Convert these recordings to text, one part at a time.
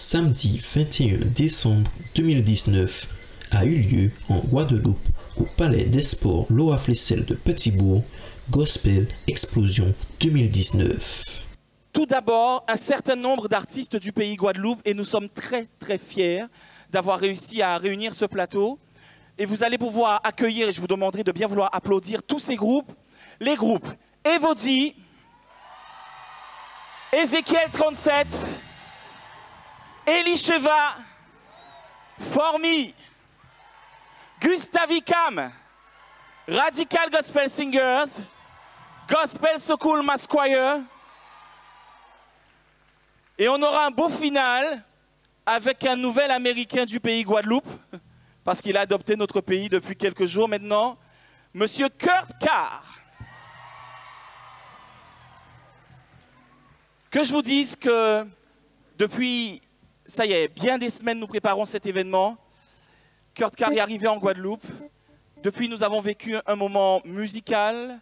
samedi 21 décembre 2019 a eu lieu en Guadeloupe au Palais des Sports Laura Flessel de Petitbourg, Gospel Explosion 2019. Tout d'abord, un certain nombre d'artistes du pays Guadeloupe et nous sommes très très fiers d'avoir réussi à réunir ce plateau. Et vous allez pouvoir accueillir, et je vous demanderai de bien vouloir applaudir tous ces groupes. Les groupes Evody, Ezekiel 37, Elisheva, Formi, Gustavicam, Radical Gospel Singers, Gospel Soul Masquire. Et on aura un beau final avec un nouvel Américain du pays Guadeloupe, parce qu'il a adopté notre pays depuis quelques jours maintenant, Monsieur Kurt Carr. Que je vous dise que depuis, ça y est, bien des semaines nous préparons cet événement. Kurt Carr est arrivé en Guadeloupe. Depuis, nous avons vécu un moment musical,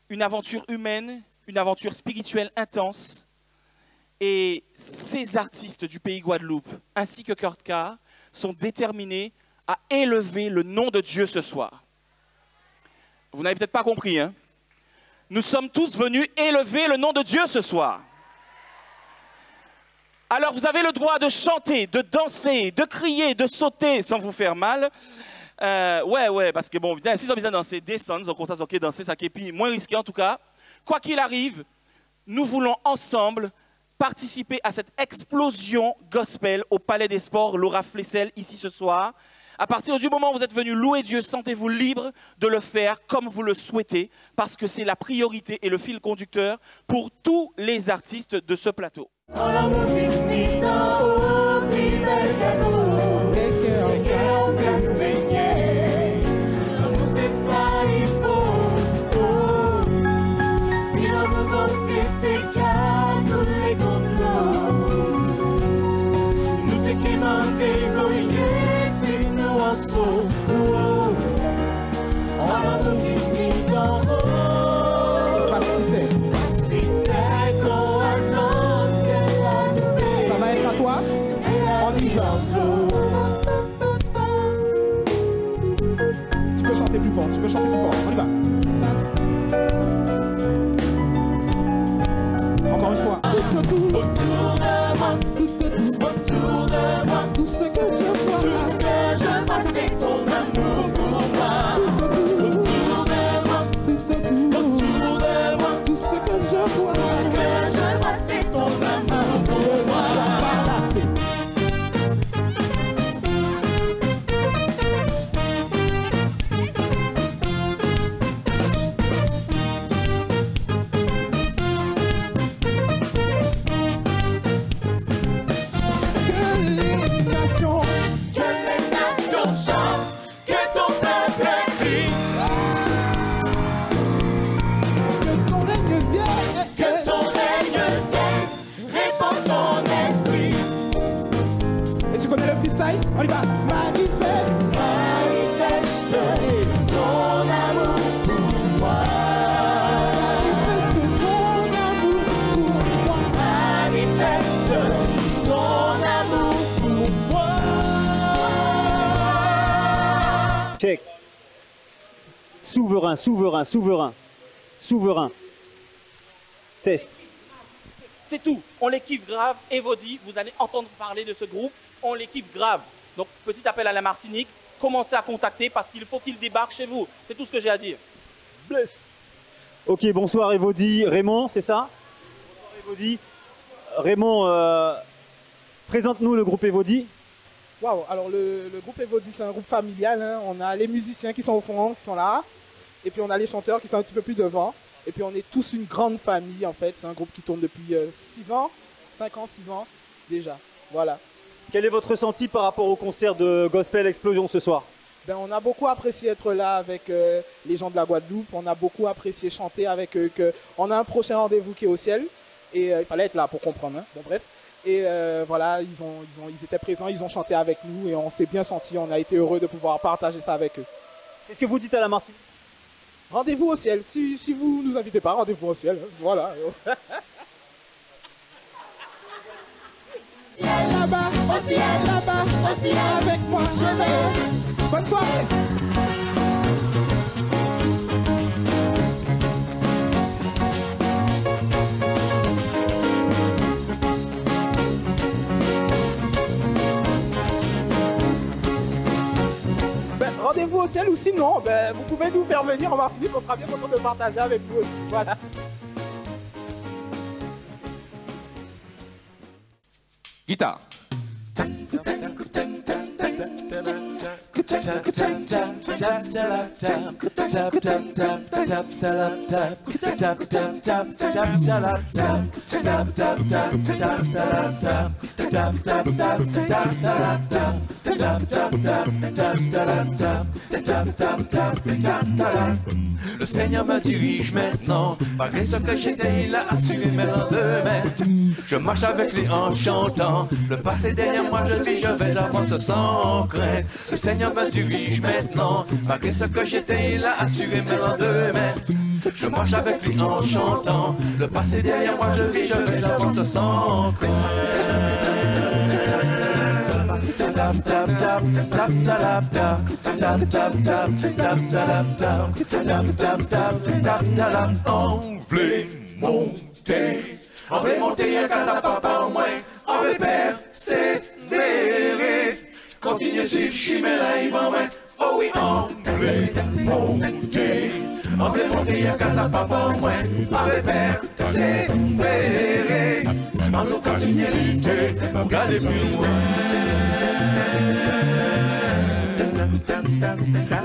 une aventure humaine, une aventure spirituelle intense. Et ces artistes du pays Guadeloupe, ainsi que Kurt Carr, sont déterminés à élever le nom de Dieu ce soir. Vous n'avez peut-être pas compris, hein? Nous sommes tous venus élever le nom de Dieu ce soir. Alors vous avez le droit de chanter, de danser, de crier, de sauter sans vous faire mal. Ouais, parce que bon, si vous avez besoin de danser, descendre, donc ça, ok, danser, ça qui est moins risqué en tout cas. Quoi qu'il arrive, nous voulons ensemble participer à cette explosion gospel au Palais des Sports Laura Flessel ici ce soir. À partir du moment où vous êtes venu louer Dieu, sentez-vous libre de le faire comme vous le souhaitez, parce que c'est la priorité et le fil conducteur pour tous les artistes de ce plateau. Ça va être à toi. On y va. Tu peux chanter plus fort, on y va. Encore une fois. Autour de moi, tout ce que je vois, c'est ton amour pour moi. Autour de moi, tout ce que je vois, c'est ton amour pour moi. On y va. Manifeste ton amour pour moi. Manifeste ton amour pour moi. Manifeste ton amour pour moi. Check. Souverain, souverain, souverain. Souverain. Test. C'est tout. On les kiffe grave. Evody, vous allez entendre parler de ce groupe. On les kiffe grave. Donc, petit appel à la Martinique. Commencez à contacter parce qu'il faut qu'ils débarquent chez vous. C'est tout ce que j'ai à dire. Bless. Ok, bonsoir Evody. Raymond, c'est ça? Bonsoir Evody. Raymond, présente-nous le groupe Evody. Waouh, alors le groupe Evody, c'est un groupe familial. Hein. On a les musiciens qui sont au fond, qui sont là. Et puis on a les chanteurs qui sont un petit peu plus devant. Et puis on est tous une grande famille en fait. C'est un groupe qui tourne depuis 6 ans, 5 ans, 6 ans déjà. Voilà. Quel est votre ressenti par rapport au concert de Gospel Explosion ce soir? Ben, on a beaucoup apprécié être là avec les gens de la Guadeloupe. On a beaucoup apprécié chanter avec eux. On a un prochain rendez-vous qui est au ciel. Et il fallait être là pour comprendre. Hein. Bon, bref. Et voilà, ils étaient présents, ils ont chanté avec nous et on s'est bien sentis. On a été heureux de pouvoir partager ça avec eux. Qu'est-ce que vous dites à la Martinique? Rendez-vous au ciel. Si vous ne nous invitez pas, rendez-vous au ciel. Voilà. Là-bas. ciel. Avec moi, je vais. Bonne soirée. Rendez-vous au ciel ou sinon, vous pouvez nous faire venir en Martinique, on sera bien content de partager avec vous aussi. Voilà. Guitare. Le Seigneur me dirige maintenant, malgré ce que j'étais, il a assuré mes lendemains. Je marche avec lui en chantant, le passé derrière moi je vis, je vais j'avance sans crainte. Le Seigneur me dirige maintenant, malgré ce que j'étais, il a assuré mes lendemains. Je marche avec lui en chantant, le passé derrière moi je vis, je vais j'avance sans crainte. On veut monter un casa papa au moins, on veut persévérer. Continue sur chemin là, il va moins. Oh oui, on veut monter. On veut monter un casa papa au moins, on veut persévérer. On nous continue à lutter pour aller plus loin.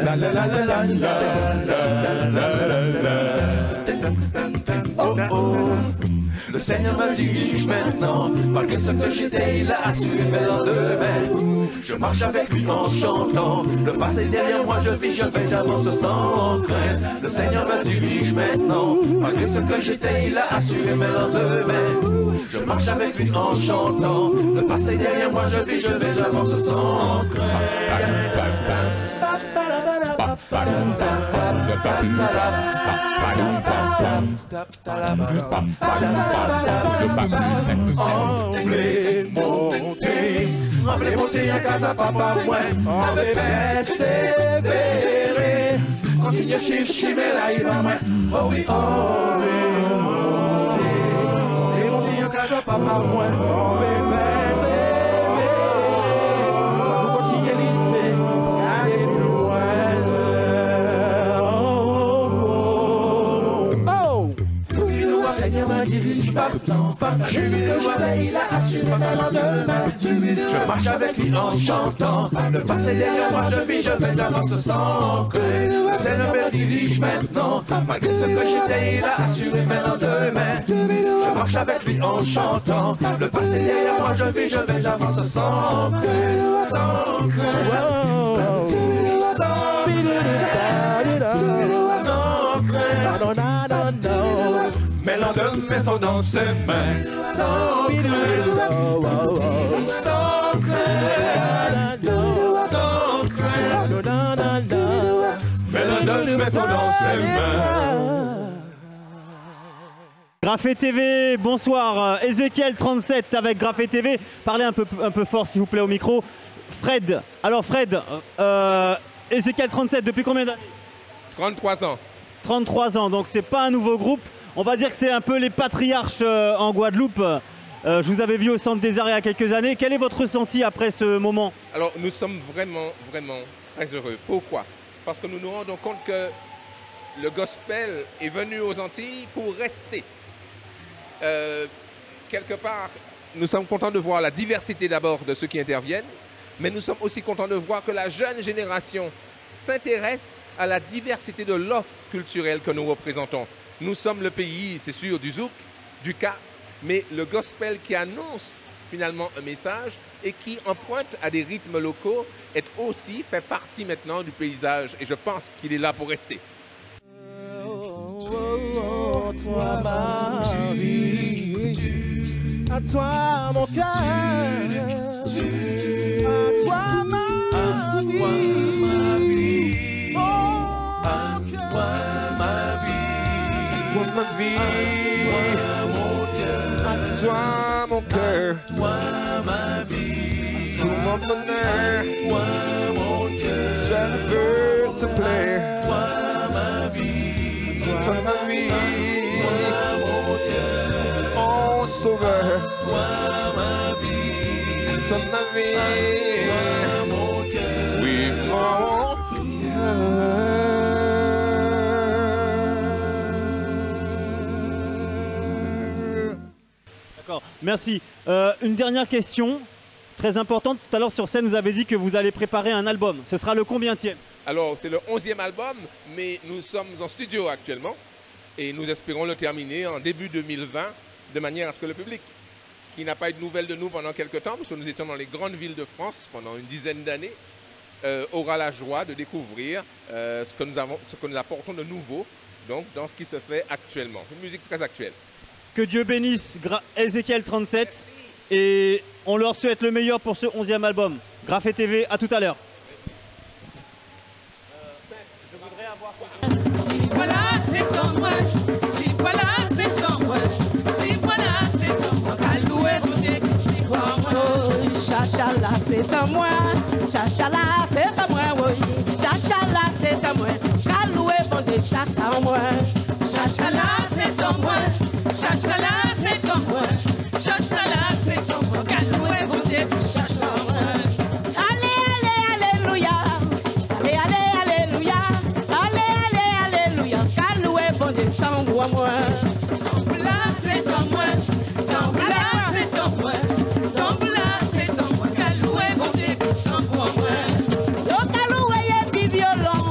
La la la la la la. Oh oh. Le Seigneur me dirige maintenant, malgré ce que j'étais, il a assuré mes lendemains. Je marche avec lui en chantant, le passé derrière moi je vis, je vais, j'avance sans crainte. Le Seigneur me dirige maintenant, malgré ce que j'étais, il a assuré mes lendemains. Je marche avec lui en chantant, le passé derrière moi je vis, je vais, j'avance sans crainte. On voulait monter à casa papa moi, on veut persévérer. Continue chercher mais là il va moins. Oh oui, on veut monter à casa papa moi, on veut persévérer. Nous continuons lutter, aller plus loin. Oh, Seigneur me dirige partant, j'ai ce que j'avais, il a assuré mes lendemains. Je marche avec lui en chantant, le passé derrière moi je vis, je vais j'avance sans crainte. Le Seigneur me dirige maintenant, malgré ce que j'étais, il a assuré mes lendemains. Je marche avec lui en chantant, le passé derrière moi je vis, je vais j'avance sans crainte, sans crainte, sans crainte. Mes lendemains sont dans ses mains, sans crainte, sans crainte, sans crainte. Mes lendemains sont dans ses mains. Graphé TV, bonsoir. Ezekiel 37 avec Graphé TV. Parlez un peu fort s'il vous plaît au micro. Fred, alors Fred, Ezekiel 37, depuis combien d'années? 33 ans. 33 ans, donc c'est pas un nouveau groupe. On va dire que c'est un peu les patriarches en Guadeloupe. Je vous avais vu au Centre des Arts il y a quelques années. Quel est votre ressenti après ce moment? Alors nous sommes vraiment très heureux. Pourquoi? Parce que nous nous rendons compte que le gospel est venu aux Antilles pour rester. Quelque part, nous sommes contents de voir la diversité d'abord de ceux qui interviennent, mais nous sommes aussi contents de voir que la jeune génération s'intéresse à la diversité de l'offre culturelle que nous représentons. Nous sommes le pays, c'est sûr, du zouk, du ka, mais le gospel qui annonce finalement un message et qui emprunte à des rythmes locaux est aussi fait partie maintenant du paysage et je pense qu'il est là pour rester. Toi ma vie, à toi mon cœur, à toi ma vie, à toi ma vie, toi ma vie, à toi mon cœur, toi ma vie, tout m'emmener. Toi mon cœur, Je veux te plaire. toi ma vie, Toi ma vie. toi mon cœur, Oh sauveur. toi ma vie, Toi ma vie. toi mon cœur. Oui, mon cœur. D'accord, merci. Une dernière question, très importante. Tout à l'heure sur scène, vous avez dit que vous allez préparer un album. Ce sera le combientième? Alors, c'est le 11e album, mais nous sommes en studio actuellement et nous espérons le terminer en début 2020 de manière à ce que le public, qui n'a pas eu de nouvelles de nous pendant quelques temps, parce que nous étions dans les grandes villes de France pendant une dizaine d'années, aura la joie de découvrir ce que nous apportons de nouveau donc, dans ce qui se fait actuellement. Une musique très actuelle. Que Dieu bénisse Ezekiel 37 et on leur souhaite le meilleur pour ce 11e album. Graphe TV, à tout à l'heure. Si voilà, c'est en moi. Si voilà, c'est en moi. Si voilà, c'est en moi. Kaloué, bouté, si voilà. Chachala, c'est à moi. Chachala, c'est à moi, oui. Chachala, c'est à moi. Kaloué, bondé, chacha en moi. Chachala, c'est en moi. Chachala, c'est en moi. Chachala, c'est en moi. Kaloué, bouté, chacha en moi. Allez, allez, alléluia. Allez, allez, alléluia. Allez, allez, alléluia. Kaloué, bondé, tambour en moi. Tamboula, c'est en moi. Tamboula, c'est en moi. Tamboula, c'est en moi. Kaloué, bondé, tambour en moi. Yo kaloué, yé, pi violon.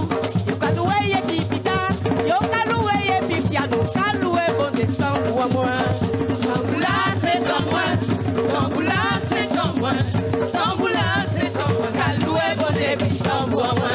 Yo kaloué, yé, pi guitare. Yo kaloué, yé, pi piano. Kaloué, bondé, tambour en moi. Tamboula, c'est en moi. Tamboula, c'est en moi. Tamboula, c'est en moi. Kaloué, bondé, tambour en moi.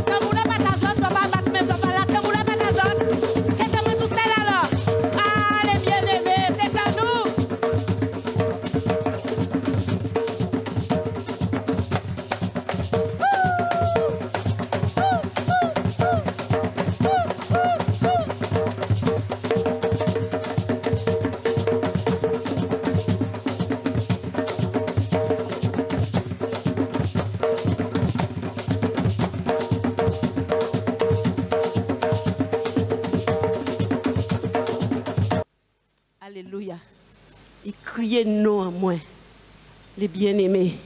Tamboula patazot, ça va battre mes enfants là. Tamboula patazot. C'est à moi tout seul alors. Allez, bien-aimés, c'est à nous. Alléluia. Il criait non à moi, les bien-aimés.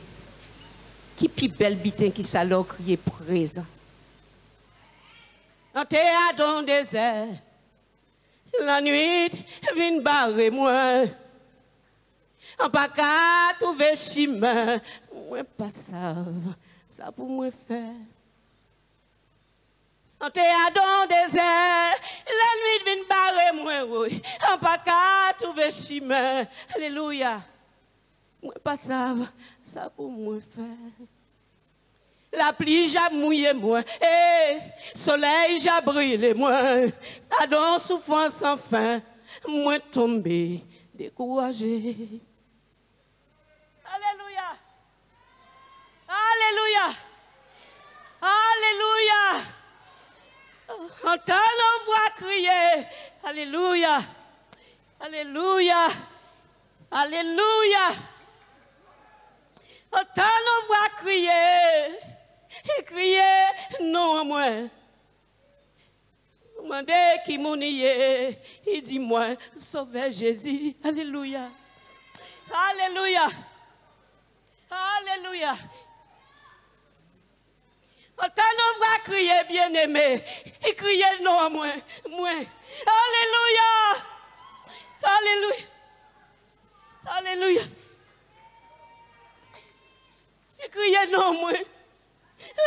Qui plus belle bitin qui s'alors crier présent. En théâtre dans le désert, la nuit vient barrer moi. En pas qu'à trouver chemin, moi pas ça pour moi faire. En théâtre dans le désert, la nuit vient barrer moi, oui. En pas qu'à trouver chemin, alléluia. Moi pas ça pour moi faire. La pluie j'ai mouillé moi, et soleil j'ai brûlé moi. À don souffrance sans fin, moi tombé, découragé. Alléluia. Alléluia. Alléluia. Entends voix crier. Alléluia. Alléluia. Alléluia. Entends voix crier. Et crier non à moi. Demandez qui m'en est. Il dit moi, sauvez Jésus. Alléluia. Alléluia. Alléluia. Entends voix crier, bien-aimé. Et crier non à moi. Alléluia. Alléluia. Alléluia. Et crier non à moi.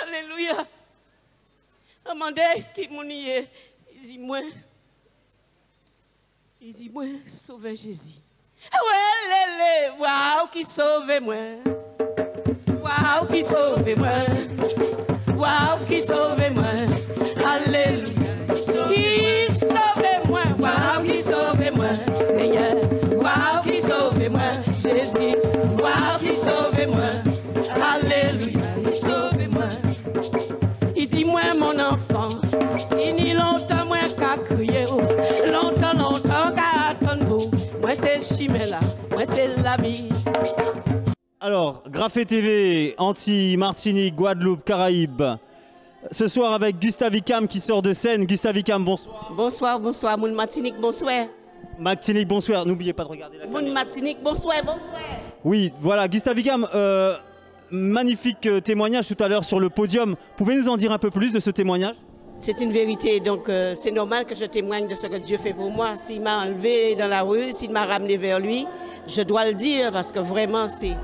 Alléluia. Demandez qui m'en est. Il dit moi. Il dit, moi, sauver Jésus. Ouais, lélé, waouh, qui sauve moi. Waouh, qui sauve moi. Waouh, qui sauve moi. Alléluia. Qui sauve moi. Waouh, qui sauve moi. Seigneur. Waouh, qui sauve moi. Jésus. Waouh, qui sauve moi. Alléluia. Il sauve moi. Il dit, moi, mon enfant. Il n'y longtemps, moi, qu'à crier. Longtemps, longtemps, qu'à attendre vous. Moi, c'est Chimela. Moi, c'est l'ami. Alors, Graffé TV, Antilles, Guadeloupe, Caraïbes. Ce soir avec Gustave Icam qui sort de scène. Gustave Icam, bonsoir. Bonsoir, bonsoir. Moun Martinique, bonsoir. Martinique, bonsoir. N'oubliez pas de regarder la caméra. Moun Martinique, bonsoir, bonsoir. Oui, voilà, Gustave Icam, magnifique témoignage tout à l'heure sur le podium. Pouvez nous en dire un peu plus de ce témoignage? C'est une vérité, donc c'est normal que je témoigne de ce que Dieu fait pour moi. S'il m'a enlevé dans la rue, s'il m'a ramené vers lui, je dois le dire parce que vraiment c'est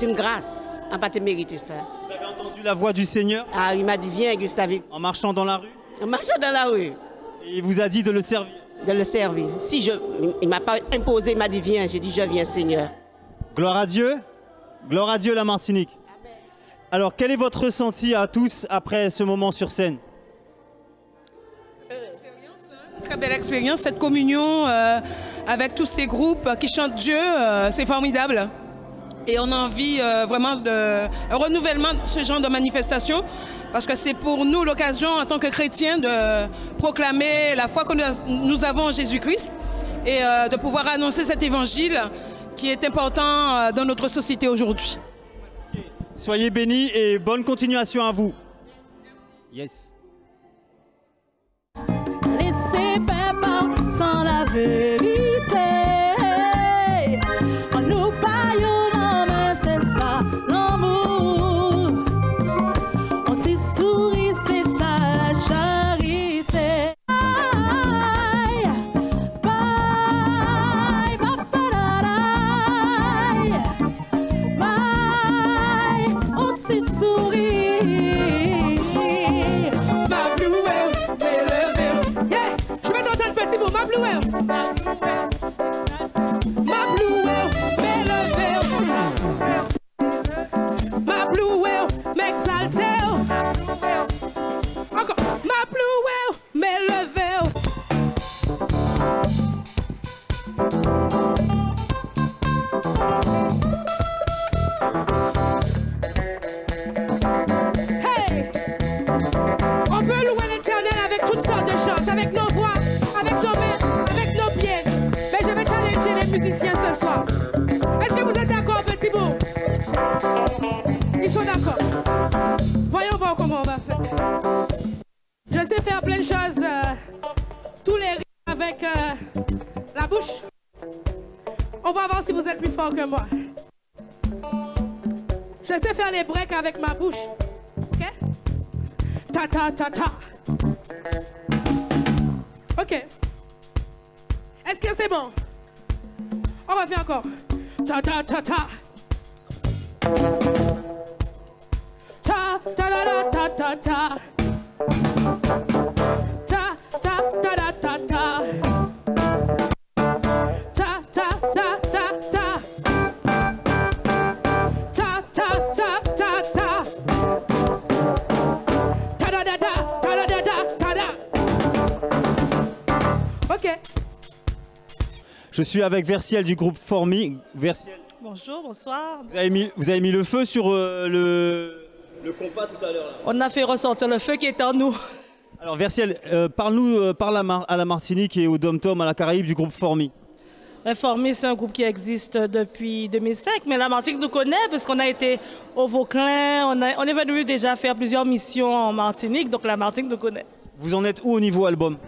une grâce. On n'a pas mérité ça. Vous avez entendu la voix du Seigneur? Ah, il m'a dit viens Gustave. En marchant dans la rue? En marchant dans la rue. Et il vous a dit de le servir? De le servir. Il ne m'a pas imposé, il m'a dit viens. J'ai dit je viens Seigneur. Gloire à Dieu la Martinique. Amen. Alors quel est votre ressenti à tous après ce moment sur scène? Très belle expérience, cette communion avec tous ces groupes qui chantent Dieu, c'est formidable. Et on a envie vraiment un renouvellement de ce genre de manifestation parce que c'est pour nous l'occasion en tant que chrétiens de proclamer la foi que nous avons en Jésus-Christ et de pouvoir annoncer cet évangile qui est important dans notre société aujourd'hui. Soyez bénis et bonne continuation à vous. Yes. Laissez papa sans la vérité. On nous paille, non, mais c'est ça l'amour. On t'y sourit, c'est ça la charité. Bye, bye, bye, bye, on t'y sourit. Ma blouette, yeah. Je vais t'entendre petit mot, ma blouette. Ma blouette, mets le verre. Ma blouette, m'exalte. Encore. Ma blouette, mets le verre. Hey! On peut louer l'Éternel avec toutes sortes de choses, avec nos voix, avec nos mains, avec nos pieds. Mais je vais challenger les musiciens ce soir. Est-ce que vous êtes d'accord, petit bout? Ils sont d'accord. Voyons voir comment on va faire. Je sais faire plein de choses, tous les rythmes avec la bouche. On va voir si vous êtes plus fort que moi. Je sais faire les breaks avec ma bouche. Ok? Ta ta ta ta. Ok. Est-ce que c'est bon? On va faire encore. Ta ta ta ta. Ta ta ta ta ta ta. Ta ta ta ta ta ta. Ta ta ta ta ta. Ta ta ta ta ta. Ta da da da, ta da da da, ta da. Ok. Je suis avec Versiel du groupe Formi. Versiel, Bonjour, bonsoir. vous avez mis le feu sur le compas tout à l'heure là. On a fait ressortir le feu qui est en nous. Alors Versiel, parle-nous à la Martinique et au Dom-Tom, à la Caraïbe du groupe Formi. Formi, c'est un groupe qui existe depuis 2005, mais la Martinique nous connaît parce qu'on a été au Vauclin, on est venu déjà faire plusieurs missions en Martinique, donc la Martinique nous connaît. Vous en êtes où au niveau album?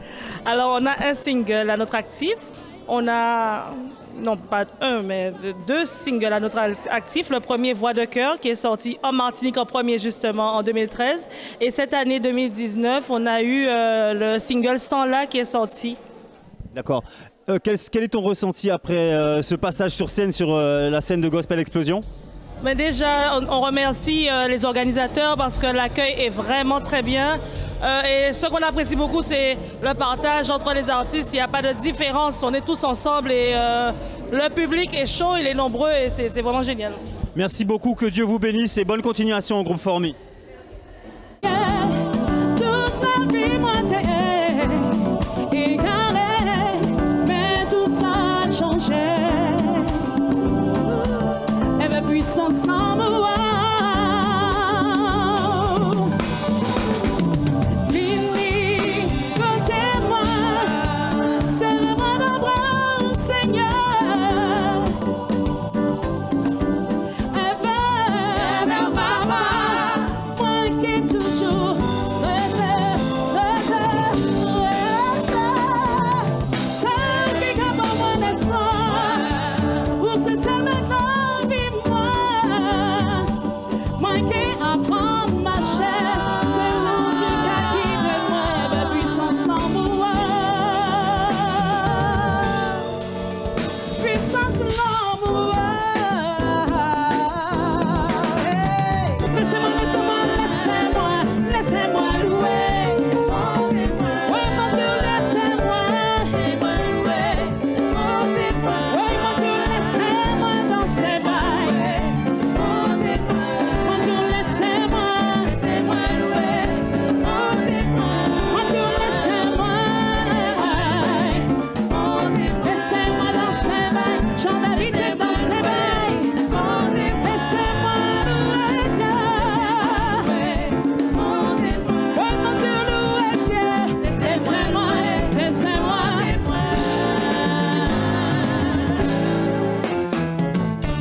Alors on a un single à notre actif, on a, non pas un, mais deux singles à notre actif. Le premier, Voix de cœur, qui est sorti en Martinique en premier justement en 2013. Et cette année 2019, on a eu le single Sans là qui est sorti. D'accord. Quel est ton ressenti après ce passage sur scène, sur la scène de Gospel Explosion? Mais déjà, on remercie les organisateurs parce que l'accueil est vraiment très bien. Et ce qu'on apprécie beaucoup, c'est le partage entre les artistes. Il n'y a pas de différence. On est tous ensemble et le public est chaud, il est nombreux et c'est vraiment génial. Merci beaucoup, que Dieu vous bénisse et bonne continuation au groupe Formi. Puissance en moi. Vini, côté-moi, c'est le bras d'ombre, Seigneur. Vers papa, moi qui toujours ça qui capte mon espoir, où c'est celle maintenant. Apprendre ma chair, c'est l'envie qui guide moi, ma puissance en moi. Puissance en moi. Laissez-moi, laissez-moi, laissez-moi, laissez-moi louer. Oui, mon Dieu, laissez-moi, laissez-moi louer. Oui, mon Dieu, laissez-moi dans ses bails.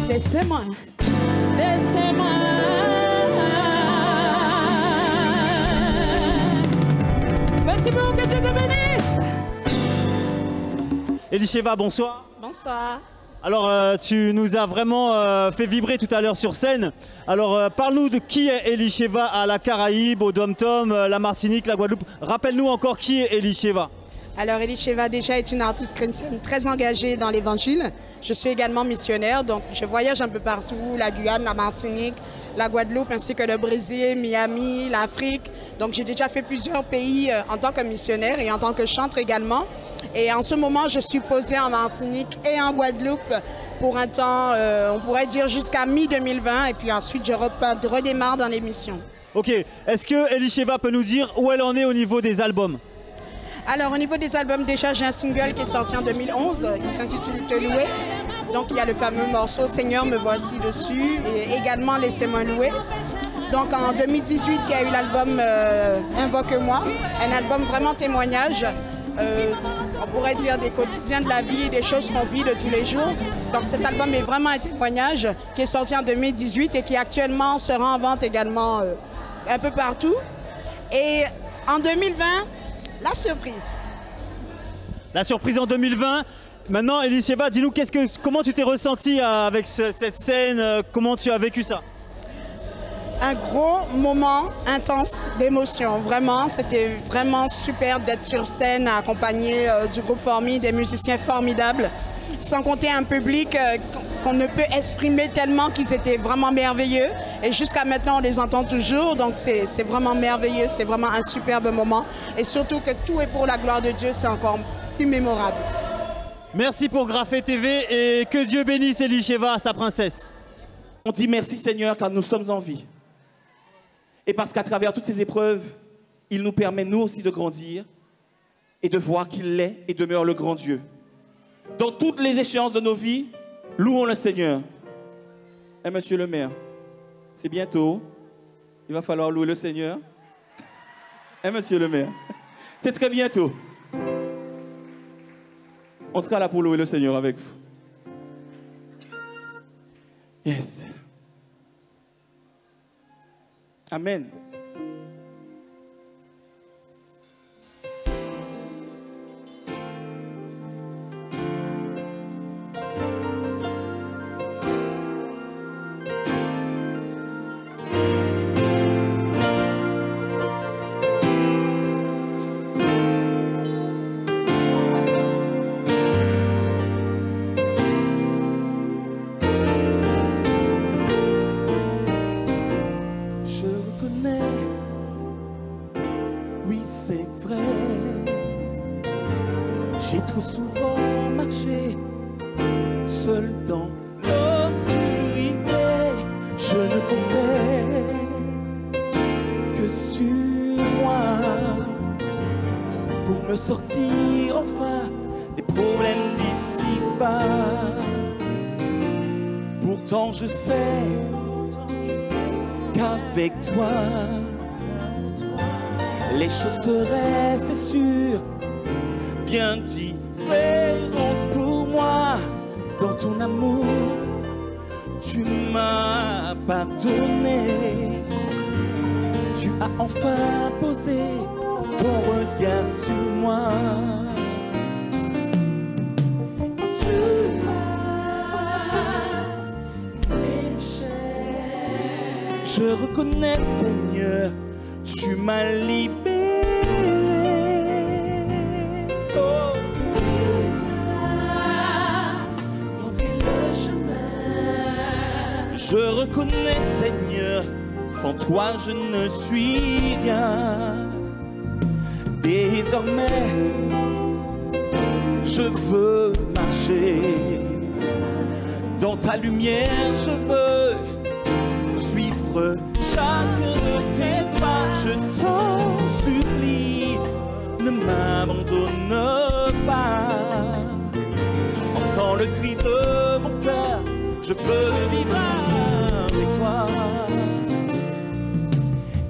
Laissez-moi, laissez-moi. Merci beaucoup, que Dieu te bénisse. Elisheva, bonsoir. Bonsoir. Alors, tu nous as vraiment fait vibrer tout à l'heure sur scène. Alors, parle-nous de qui est Elisheva à la Caraïbe, au Dom-Tom, la Martinique, la Guadeloupe. Rappelle-nous encore qui est Elisheva. Alors, Elisheva déjà est une artiste chrétienne très engagée dans l'évangile. Je suis également missionnaire, donc je voyage un peu partout, la Guyane, la Martinique, la Guadeloupe, ainsi que le Brésil, Miami, l'Afrique. Donc, j'ai déjà fait plusieurs pays en tant que missionnaire et en tant que chantre également. Et en ce moment, je suis posée en Martinique et en Guadeloupe pour un temps, on pourrait dire jusqu'à mi-2020. Et puis ensuite, je redémarre dans l'émission. Ok. Est-ce que Elisheva peut nous dire où elle en est au niveau des albums? Alors, au niveau des albums, déjà, j'ai un single qui est sorti en 2011, qui s'intitule « Te louer ». Donc, il y a le fameux morceau « Seigneur, me voici » dessus, et également « Laissez-moi louer ». Donc, en 2018, il y a eu l'album « Invoque-moi », un album vraiment témoignage, on pourrait dire des quotidiens de la vie, des choses qu'on vit de tous les jours. Donc, cet album est vraiment un témoignage qui est sorti en 2018 et qui actuellement sera en vente également un peu partout. Et en 2020, la surprise. La surprise en 2020. Maintenant, Elisheva, dis-nous comment tu t'es ressentie avec cette scène, comment tu as vécu ça? Un gros moment intense d'émotion, vraiment. C'était vraiment super d'être sur scène, accompagné du groupe Formi, des musiciens formidables. Sans compter un public qu'on ne peut exprimer tellement qu'ils étaient vraiment merveilleux. Et jusqu'à maintenant, on les entend toujours. Donc, c'est vraiment merveilleux. C'est vraiment un superbe moment. Et surtout que tout est pour la gloire de Dieu, c'est encore plus mémorable. Merci pour Graffé TV et que Dieu bénisse Elisheva, sa princesse. On dit merci Seigneur car nous sommes en vie. Et parce qu'à travers toutes ces épreuves, il nous permet nous aussi de grandir et de voir qu'il est et demeure le grand Dieu. Dans toutes les échéances de nos vies, louons le Seigneur. Et monsieur le maire, c'est bientôt. Il va falloir louer le Seigneur. Et monsieur le maire, c'est très bientôt. On sera là pour louer le Seigneur avec vous. Yes. Amen. seul dans l'obscurité, je ne comptais que sur moi pour me sortir enfin des problèmes d'ici-bas. Pourtant je sais qu'avec toi les choses seraient, c'est sûr, bien différentes pour moi. Dans ton amour, tu m'as pardonné. Tu as enfin posé ton regard sur moi. Je reconnais, Seigneur, tu m'as libéré. Oh. Tu m'as montré le chemin. Je reconnais, Seigneur, sans toi je ne suis rien. Désormais, je veux marcher dans ta lumière, je veux suivre chacun de tes pas. Je t'en supplie, ne m'abandonne pas. Entends le cri de mon cœur, je veux vivre avec toi.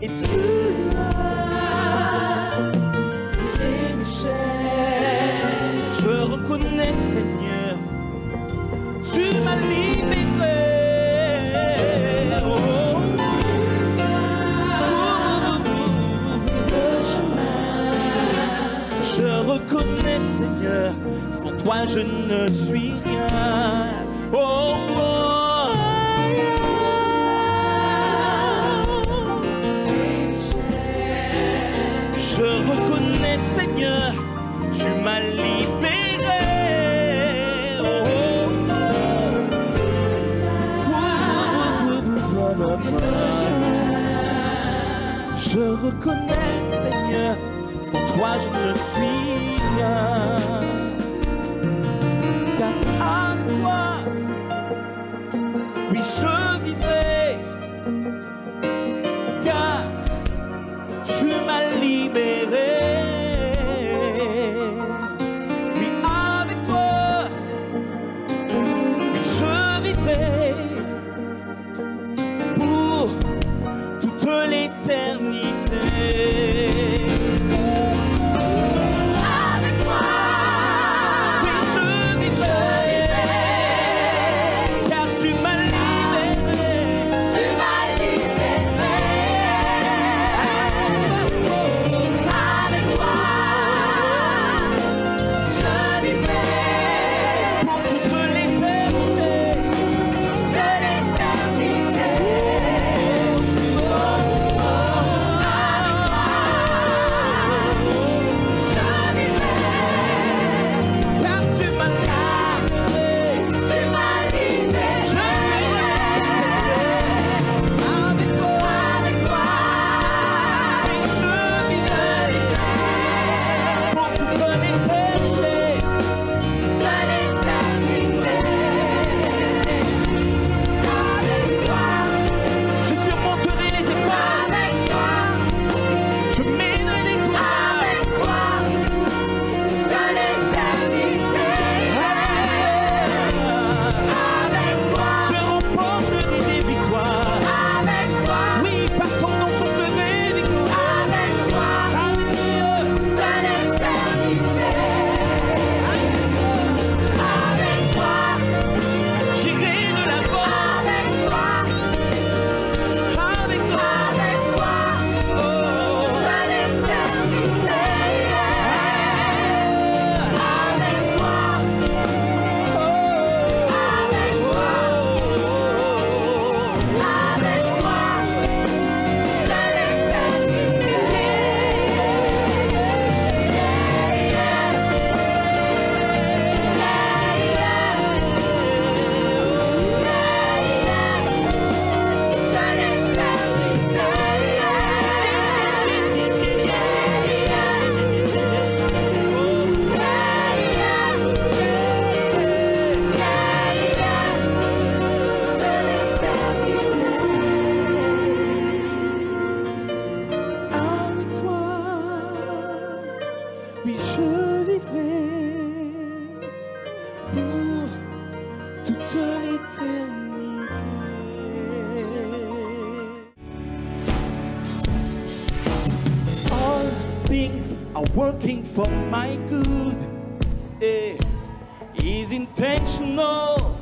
Et tu as brisé mes chaînes. Je reconnais, Seigneur, tu m'as libéré. Je reconnais, Seigneur, sans toi je ne suis rien. Oh, oh. Je reconnais, Seigneur, tu m'as libéré. Oh, oh. Je reconnais, Seigneur, sans toi je ne suis rien. Car avec toi, oui je vivrai. Car tu m'as libéré. Oui avec toi, oui je vivrai pour toute l'éternité. Car tu m'as libéré. toute l'éternité. All things are working for my good. He's intentional,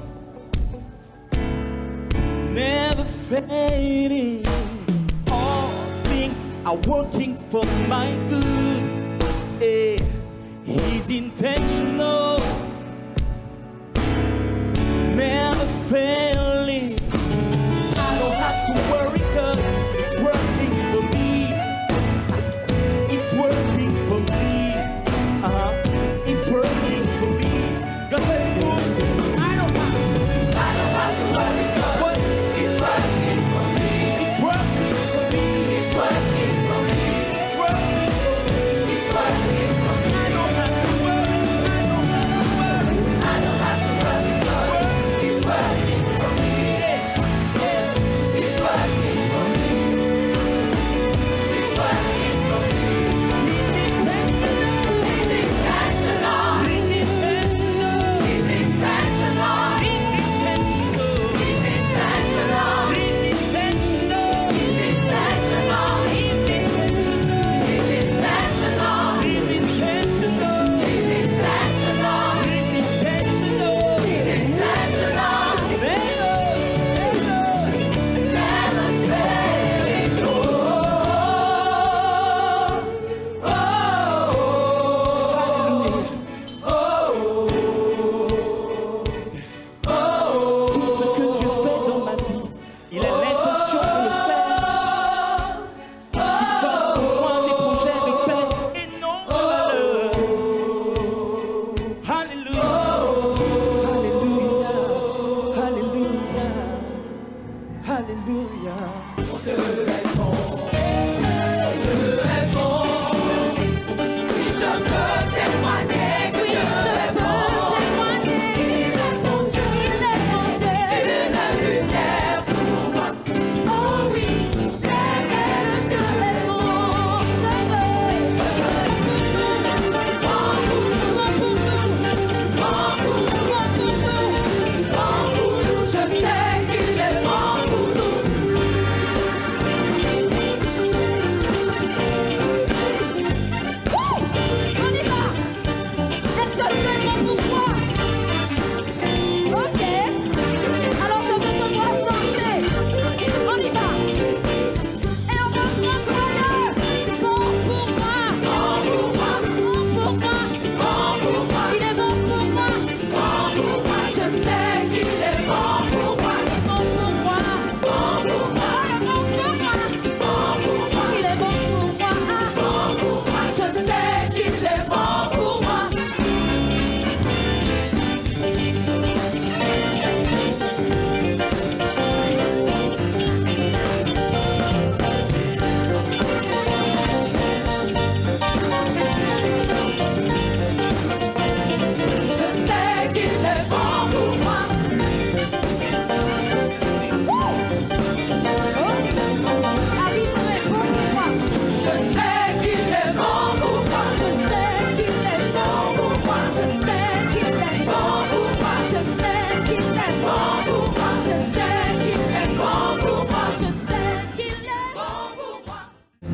never fading. All things are working for my good. He's intentional, never failing. I don't have to worry 'cause it's working for me. It's working for me. It's working for me. God bless you. I don't have to worry 'cause it's working for me. It's working for me. It's working for me. It's working for me. It's working for me. I don't have to worry. I don't have to worry. I don't have to worry 'cause it's working for me. It's working for me. It's working for me.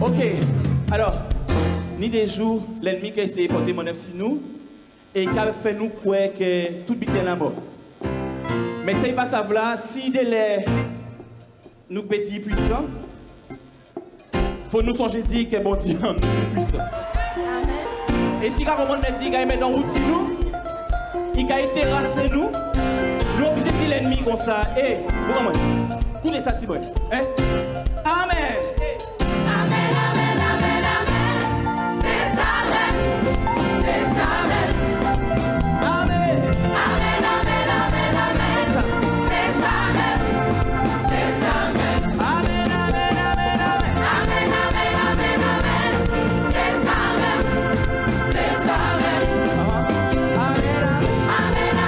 Ok, alors, ni des jours, l'ennemi qui a essayé de porter mon œuvre sur nous et qui a fait nous croire que tout bite est la mort. Mais ça, il passe à là, si délai nous petits puissants, faut nous songer de dire que bon Dieu, nous sommes puissants. Et si quand on dit qu'il a mis dans route sur nous, il a terrassé nous, nous obligés de dire l'ennemi comme ça. Eh, vous comprenez? Écoutez ça, si bon. Hein? Amen. Amen, amen, amen, amen. C'est ça même. C'est ça même. Amen. Amen, amen, amen, amen. C'est ça même. C'est ça même. Amen, amen, amen, amen. Amen, amen, amen, amen. C'est ça même. C'est ça même. Amen, amen,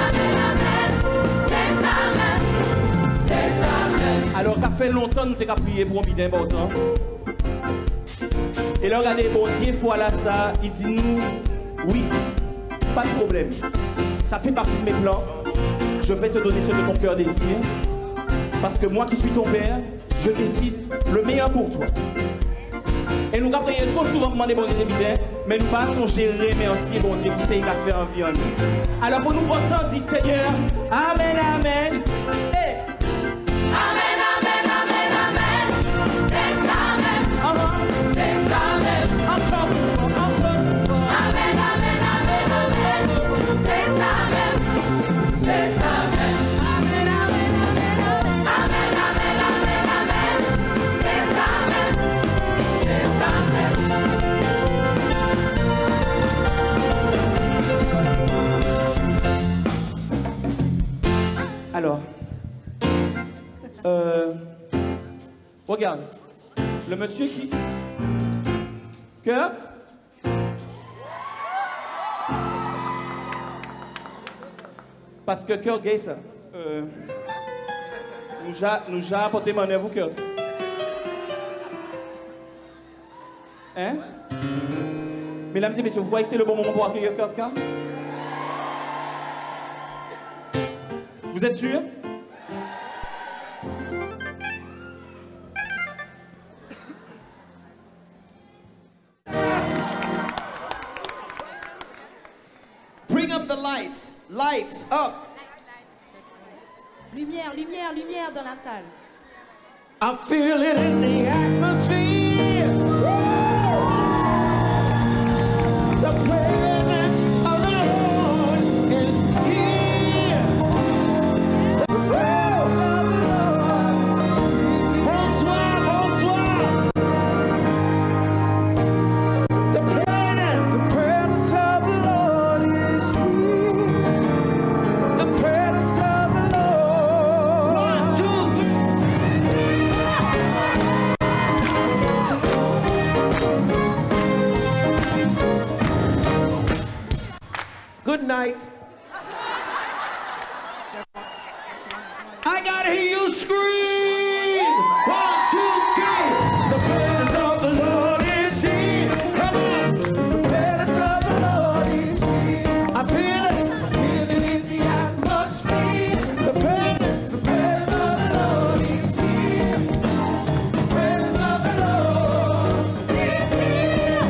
amen, amen. C'est ça même. C'est ça même. Alors, ça fait longtemps que nous avons prié pour un bidin important. Et là, regardez, bon Dieu, voilà ça, il dit nous, oui, pas de problème. Ça fait partie de mes plans. je vais te donner ce que ton cœur désire. Parce que moi qui suis ton père, je décide le meilleur pour toi. Et nous avons trop souvent demandé bon Dieu, mais nous pas son gérer, merci bon Dieu, qui sait qu'il a fait un vie en nous. Alors pour nous entendre dire Seigneur, Amen, Amen. Hey. Amen, amen, amen, amen. C'est ça même. C'est ça même. Encore. Amen, amen, amen, amen. C'est ça même. C'est ça même. Amen, amen, amen, amen. Amen, amen, amen, amen. C'est ça même. C'est ça même. Alors, regarde, le monsieur qui... Kurt? Parce que Kurt Gay, ça, nous a apporté mon vous, Kurt. Hein? Mesdames et messieurs, vous croyez que c'est le bon moment pour accueillir Kurt K? Vous êtes sûr? Bring up the lights. Lights up. Lumière, lumière, lumière dans la salle. I feel it in the atmosphere. The presence of the Lord is here. The presence of the Lord. Bonsoir, bonsoir. The presence of the Lord is here. The presence of the Lord. 1, 2, 3. Good night. I gotta hear you scream. 1, 2, 3. The presence of the Lord is here. Come on. The presence of the Lord is here. I feel it in the atmosphere. The presence of the Lord is here. The presence of the Lord is here.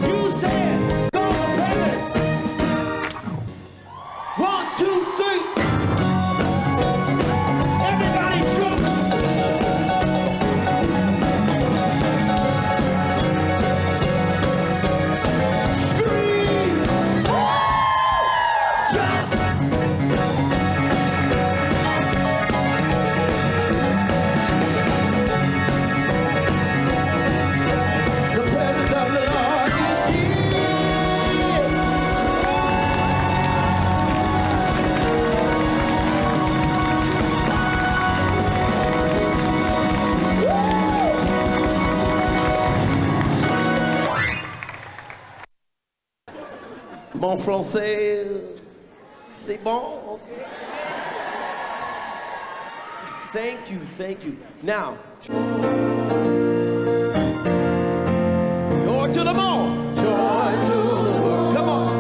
You said, go baby. 1, 2, 3. Everybody jump. Scream. Jump. The presence of the Lord is here. Mon français, c'est bon, ok. Thank you, thank you. Now, joy to the moon, joy to the world. Come on.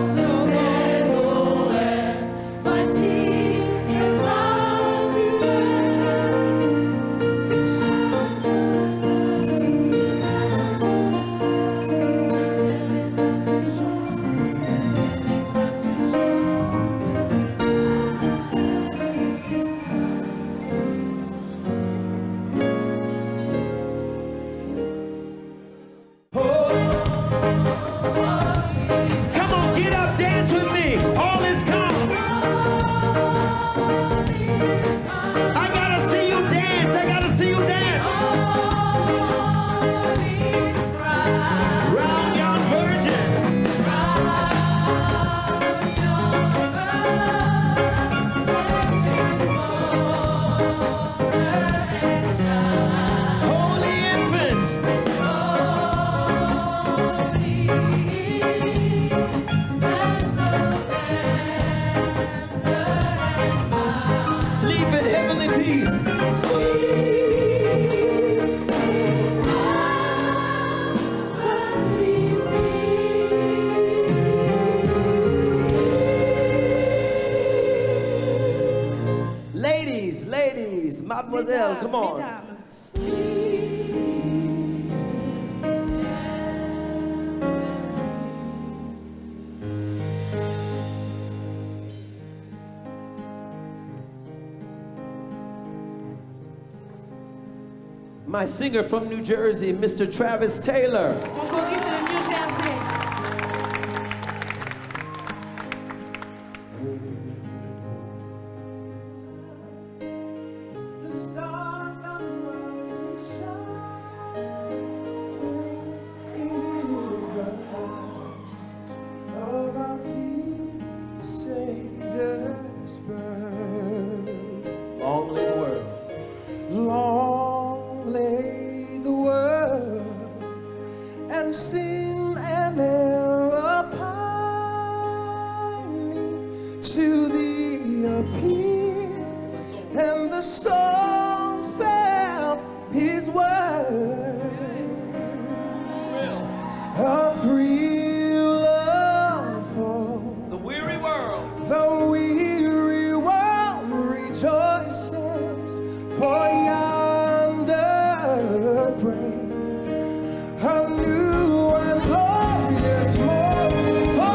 praise. Mademoiselle, come on. My singer from New Jersey, Mr. Travis Taylor. Mon choriste de New Jersey. The stars are bright shining. It is the light of our dear Savior's birth. Long lay the world. Long lay the world, and sin and error pining, to thee appears, and the soul felt his word. A thrill of hope. The weary world rejoices, for yonder break a new and glorious morning for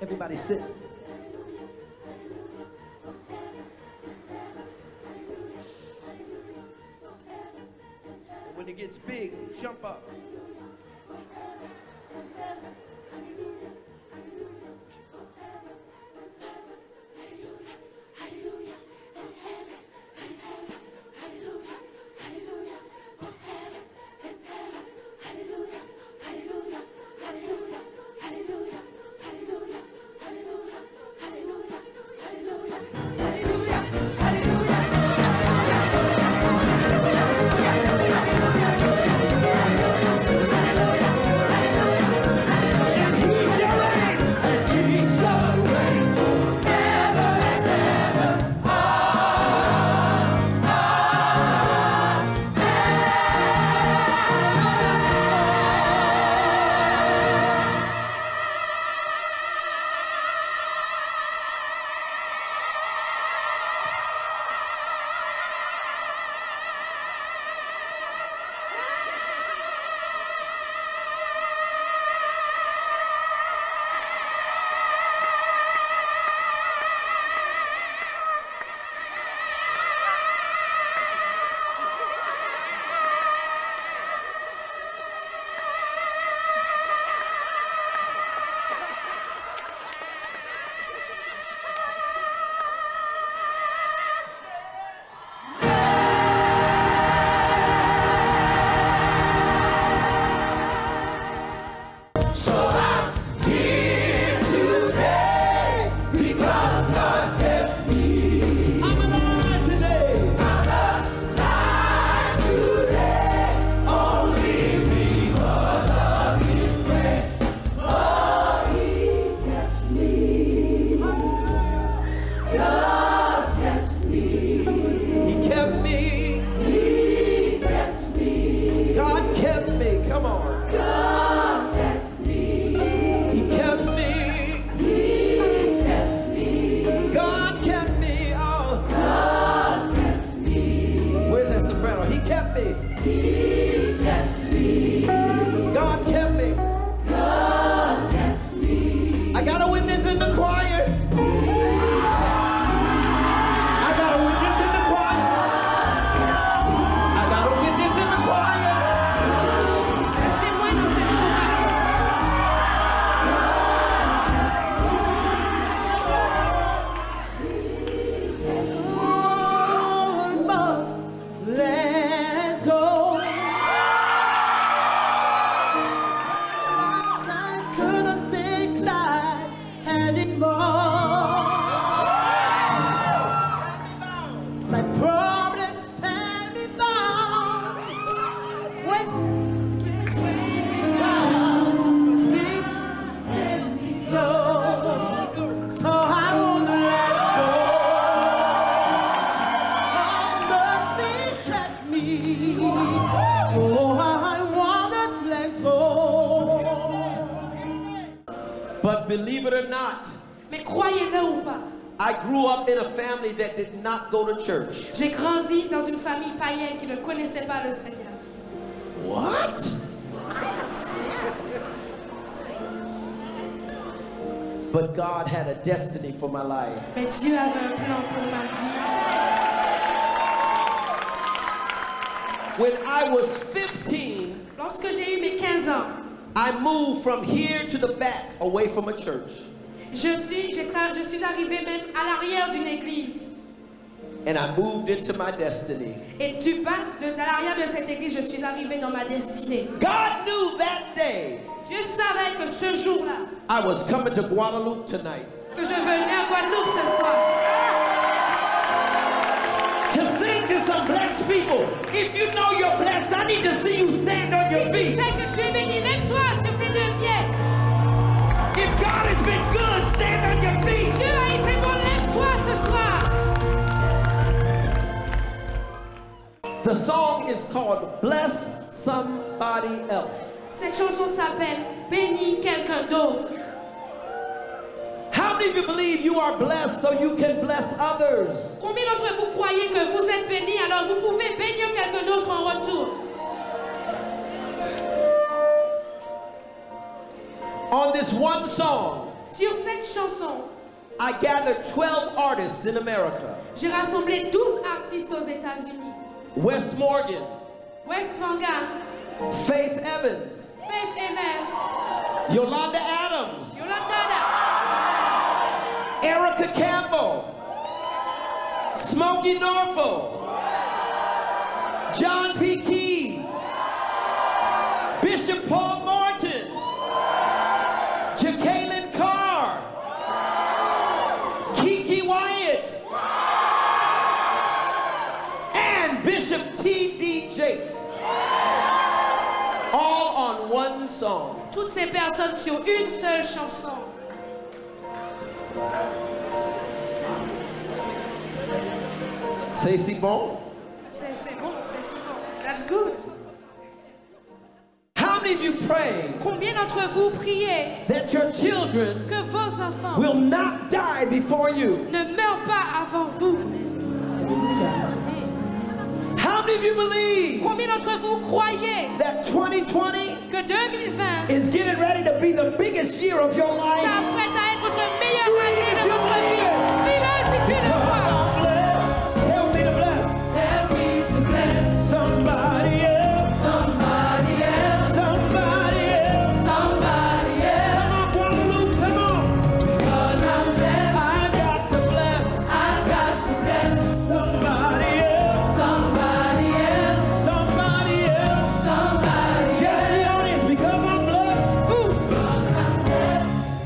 Everybody sit. When it gets big, jump up. But believe it or not, Mais croyez-le ou pas, I grew up in a family that did not go to church. j'ai grandi dans une famille païenne qui ne connaissait pas le Seigneur. What? But God had a destiny for my life. Mais Dieu avait un plan pour ma vie. When I was 15, Lorsque j'ai eu mes 15 ans, I moved from here to the back, away from a church. je suis arrivée même à l'arrière d'une église. And I moved into my destiny. Et de l'arrière de cette église, je suis arrivée dans ma destinée. God knew that day Dieu savait que ce jour-là, I was coming to Guadalupe tonight. que je venais à Guadeloupe ce soir. To sing to some blessed people. If you know you're blessed, I need to see you stand on your Si tu feet. sais que tu es béni, lève-toi sur tes deux pieds. If God has been good, stand on your feet. Dieu a été bon, lève-toi ce soir. The song is called Bless Somebody Else. Cette chanson s'appelle Bénis quelqu'un d'autre. How many of you believe you are blessed so you can bless others? Combien d'entre vous croyez que vous êtes bénis, alors vous pouvez bénir quelqu'un d'autre en retour? On this one song, Sur cette chanson, I gathered 12 artists in America. j'ai rassemblé 12 artistes aux États-Unis. Wes Morgan, Wes Morgan, Faith Evans, Faith Evans, Yolanda Adams, Yolanda, Erica Campbell, Smokey Norfolk, John P. Key, Bishop Paul Martin, Jacqueline Carr, Kiki Wyatt, and Bishop T.D. Jakes. All on one song. toutes ces personnes sur une seule chanson. C'est si bon? C'est bon, c'est si bon. That's good. How many of you pray Combien d'entre vous priez that your children que vos enfants will not die before you? ne meurent pas avant vous? How many of you believe Combien d'entre vous croyez that 2020 que 2020 is getting ready to be the biggest year of your life? s'apprête à être votre meilleure année de votre vie? Crie-le si tu le crois. Help me to bless. Help me to bless somebody else. Somebody else. Somebody else. Somebody else. Come on, Guadalupe, come on. Because I'm blessed. I got to bless. I got to bless somebody else. Somebody else. Somebody else. Somebody else. Just the audience, because I'm blessed.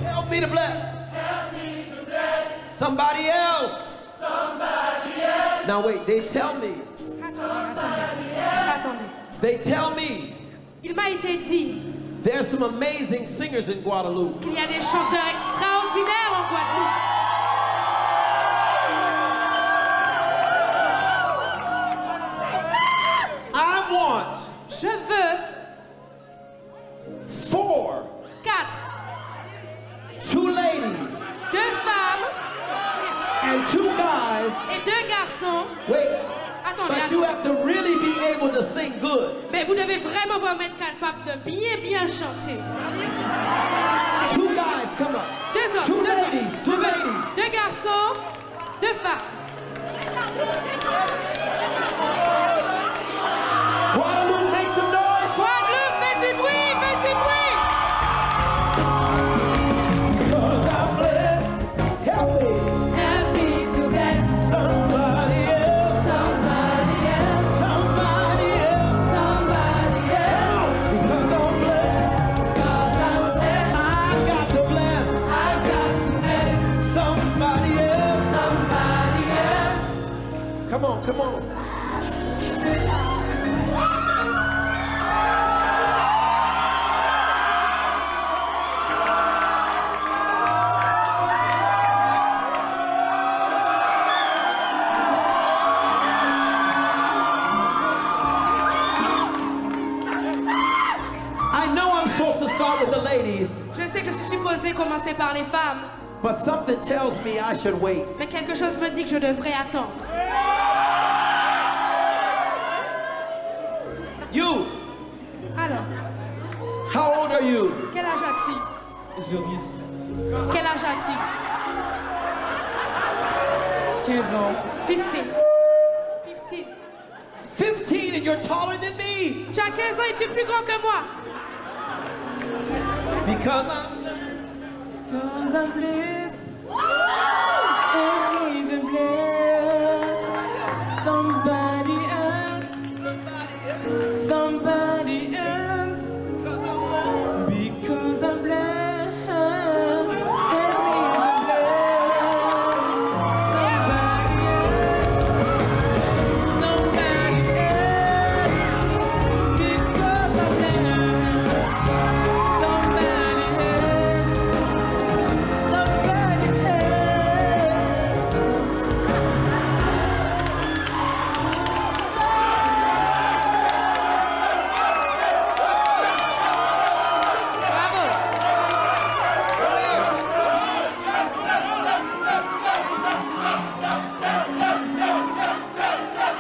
Help me to bless. Help me to bless Somebody else. somebody else. Now wait, they tell me. Attendez. They tell me Il m'a été dit there's some amazing singers in Guadalupe. qu'il y a des chanteurs extraordinaires en Guadeloupe. I want Je veux 4 4, 2 ladies 2 femmes and 2 guys. et 2 garçons. Wait, Attendez, but you have to really be able to sing good. mais vous devez vraiment vous être capable de bien chanter. 2 guys, come on. 2 hommes, 2 2 ladies, hommes. 2 Je veux ladies. 2 garçons, 2 femmes. Guadalupe, make some noise. Guadeloupe, faites du bruit, faites du bruit. Because I'm blessed. Help me. Help me to bless somebody else. Somebody else. Somebody else. Somebody else. Because I'm blessed. Because I'm blessed. I got to bless. I got to bless Somebody else. somebody else. Come on, come on. start with the ladies, Je sais que je suis supposée commencer par les femmes, but something tells me I should wait. mais quelque chose me dit que je devrais attendre. You, Alors, how old are you? quel âge as-tu? Quel âge as-tu? 15 ans. 15. 15 and you're taller than me. Tu as 15 ans et tu es plus grand que moi. Because I'm blessed. And even bless somebody else. Somebody else. Because I'm blessed. And even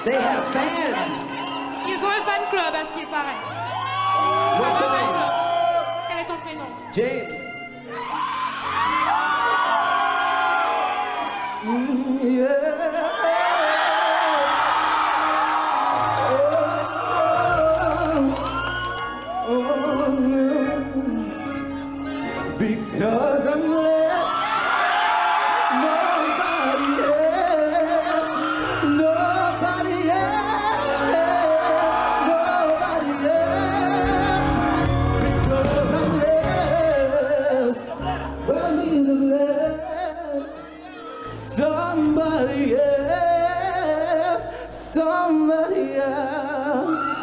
they have fans. Ils ont un fan club à ce qui paraît. What's your name? Quel est ton prénom? James. because I'm less, nobody else, nobody else, nobody else. Because I'm less, well, I need to bless somebody else, somebody else.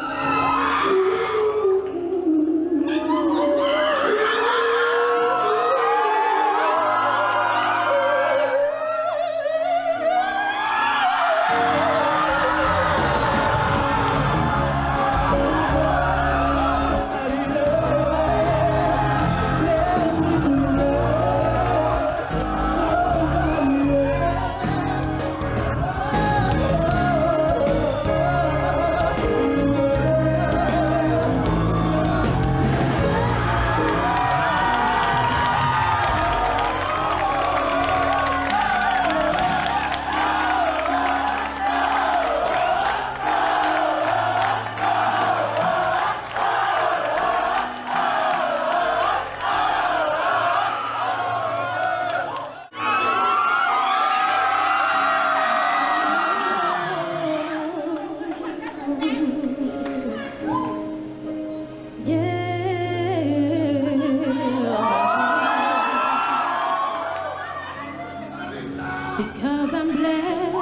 Because I'm blessed.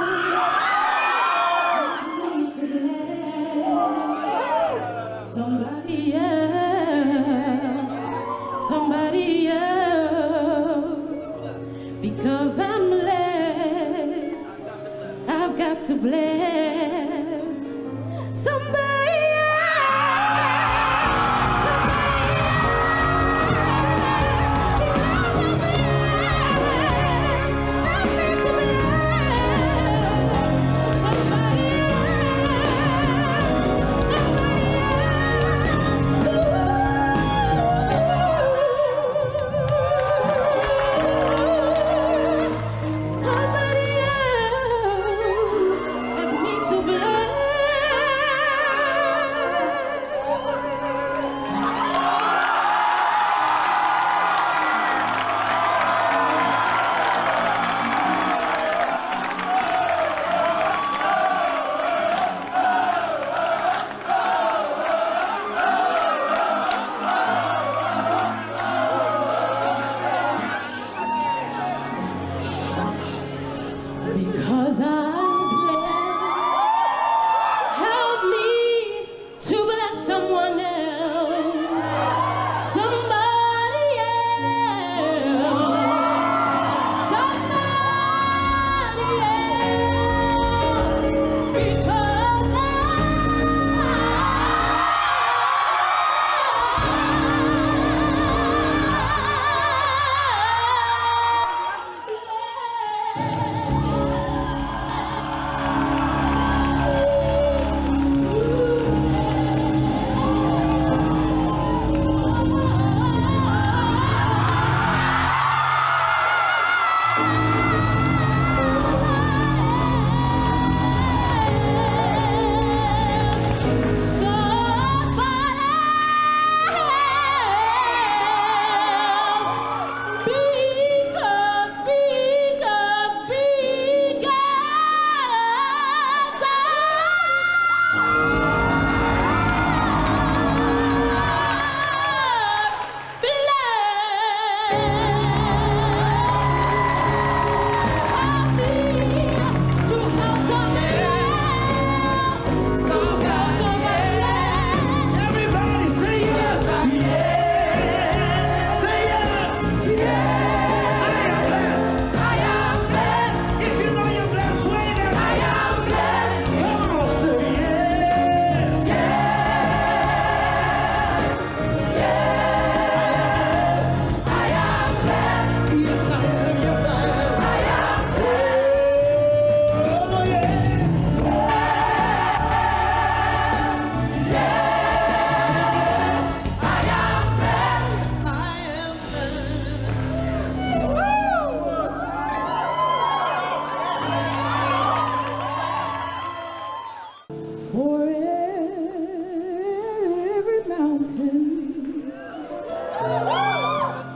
Somebody else. Somebody else. Because I'm blessed. I've got to bless somebody Somebody else.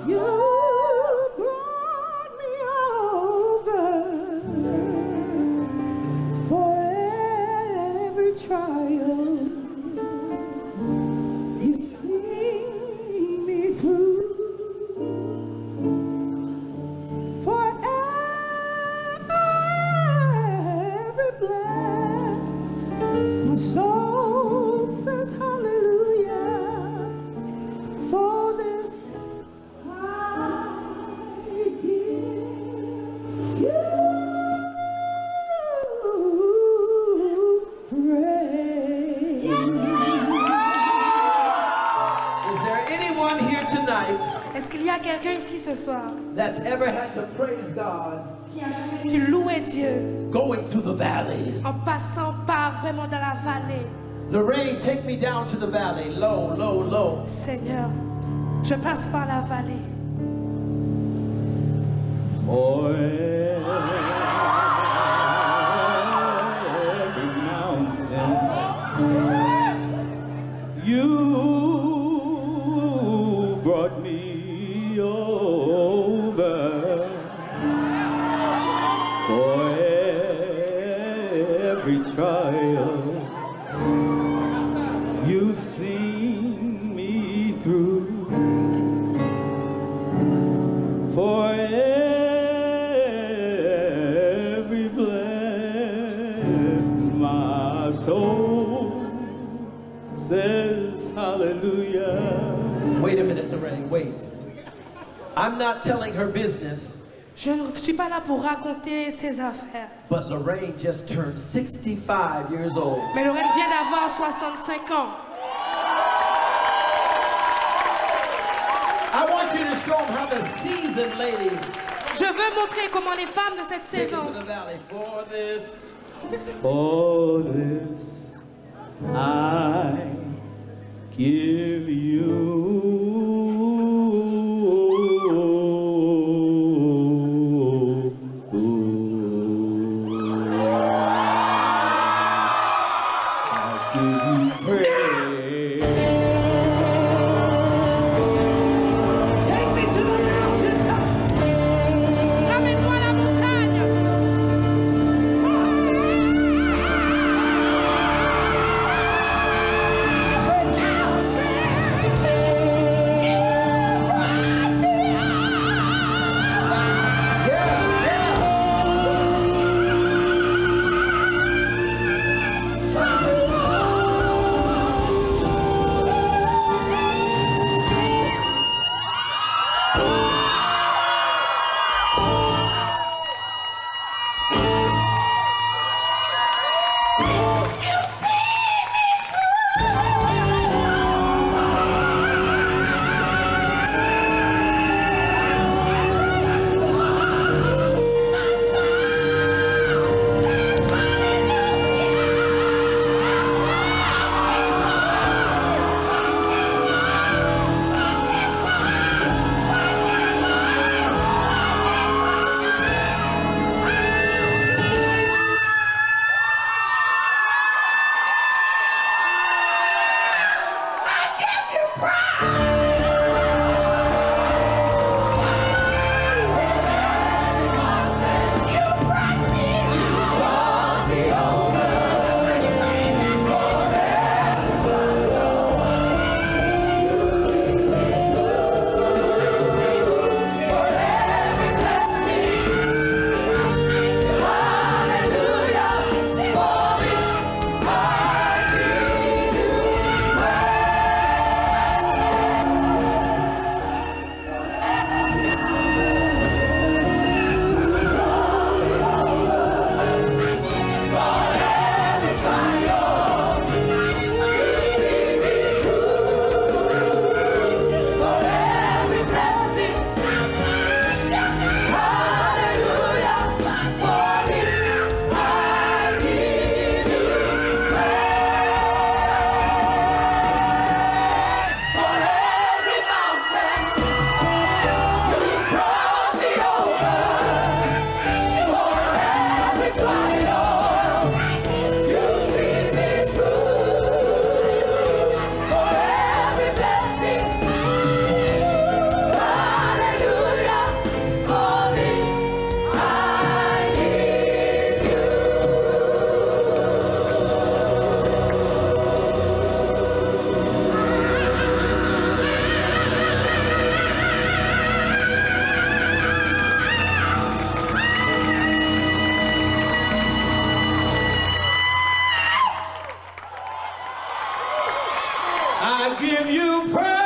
You brought me over for every trial. You see me through for every bless. My soul says hallelujah. For this I give you praise. Is there anyone here tonight Est-ce qu'il y a quelqu'un ici ce soir that's ever had to praise God qui a jamais pu louer Dieu going through the valley? en passant par vraiment dans la vallée? Lorraine, take me down to the valley. Low, low, low. Seigneur, je passe par la vallée. You brought me over for every trial. You've seen me through for every blessed. My soul says hallelujah. Wait a minute, Lorraine, wait. I'm not telling her business, Je ne suis pas là pour raconter ses affaires. but Lorraine just turned 65 years old. Mais Lorraine vient d'avoir 65 ans. I want you to show them how the seasoned ladies Je veux montrer comment les femmes de cette take it saison to the valley for this. For this I give you praise. Take me to the mountaintop. Ramène-moi à la montagne. I give you praise.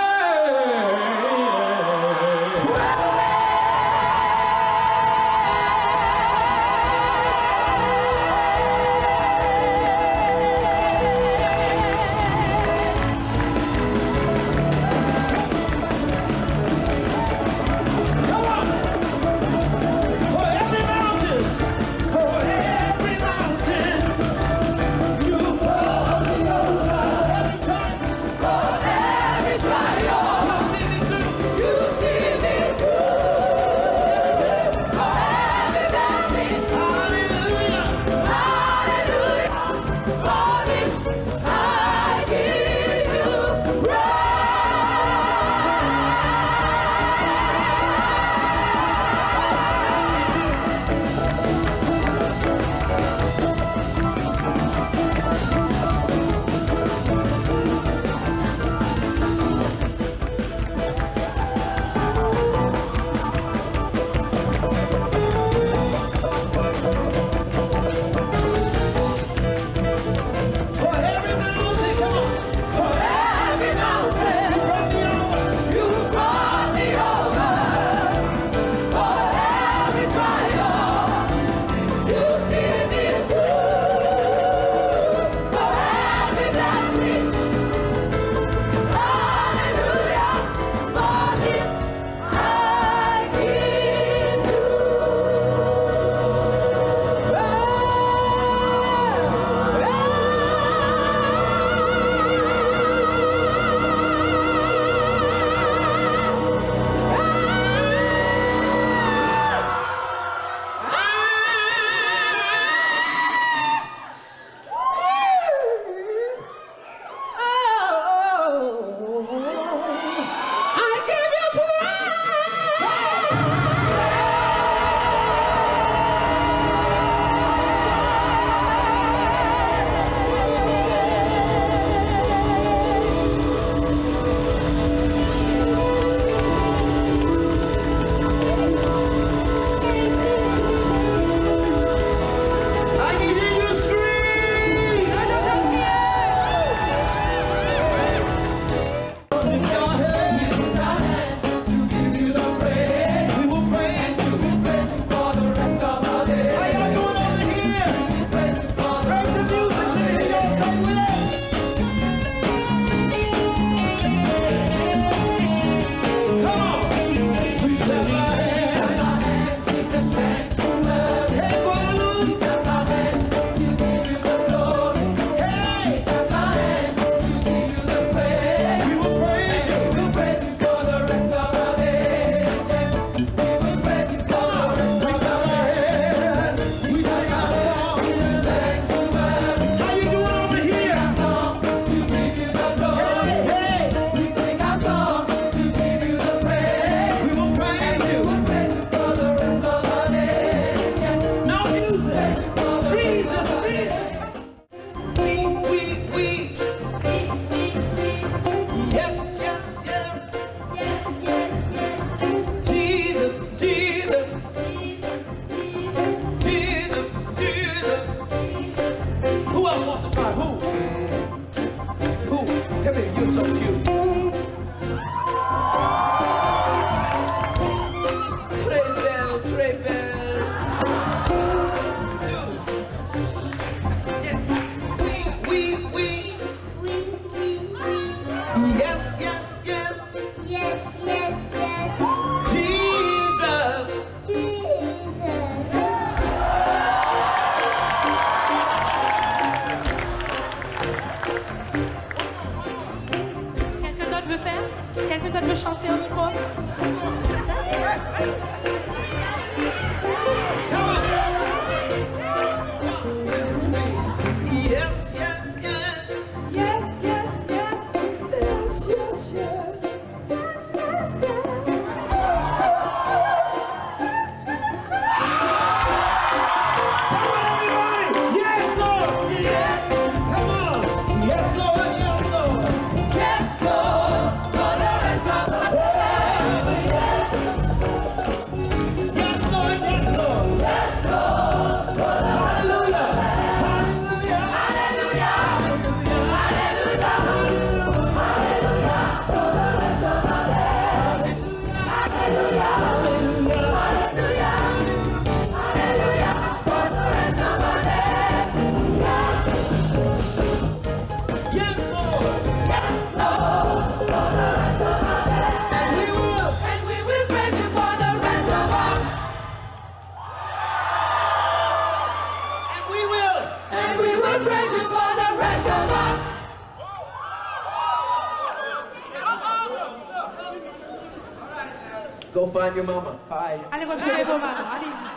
Go find your mama. Bye. Allez retrouver vos mamans, allez-y.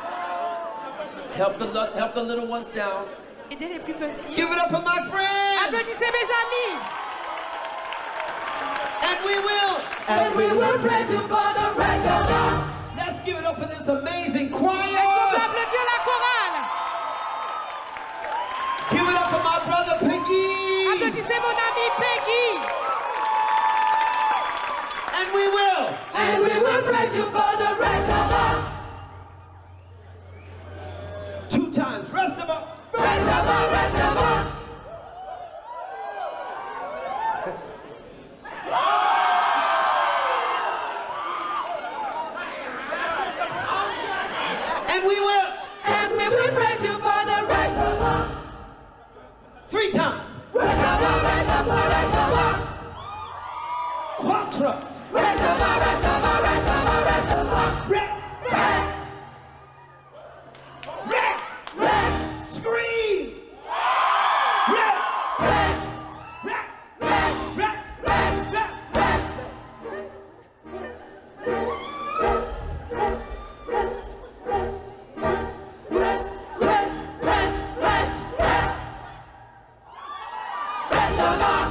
Help the little ones down. Aidez les plus petits. Give it up for my friends. Applaudissez mes amis. And we will praise you for the rest of us. Let's give it up for this amazing choir. Est-ce qu'on peut applaudir la chorale? Give it up for my brother Peggy. Applaudissez mon ami Peggy. And we will praise you for the rest of us. 2 times. Rest of us. Rest of us, rest of us. And we will praise you for the rest of us. 3 times. Rest of us, rest of us, rest of us. 4. Rest of us, rest of us, rest of us, rest of us. Rest. Rest. Rest. Rest. Scream. Rest. Rest. Rest. Rest. Rest. Rest. Rest. Rest of us.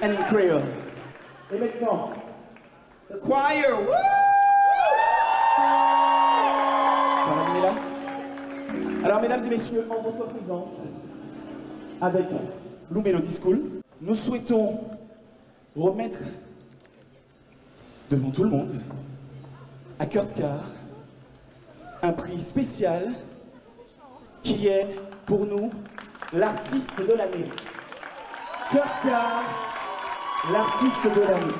And in Creole. Et maintenant, the choir. Woo! Ça va venir là? Alors, mesdames et messieurs, en votre présence, avec Lou Melody School, nous souhaitons remettre devant tout le monde, à Kurt Carr, un prix spécial qui est pour nous l'artiste de l'année. Kurt Carr, l'artiste de l'année.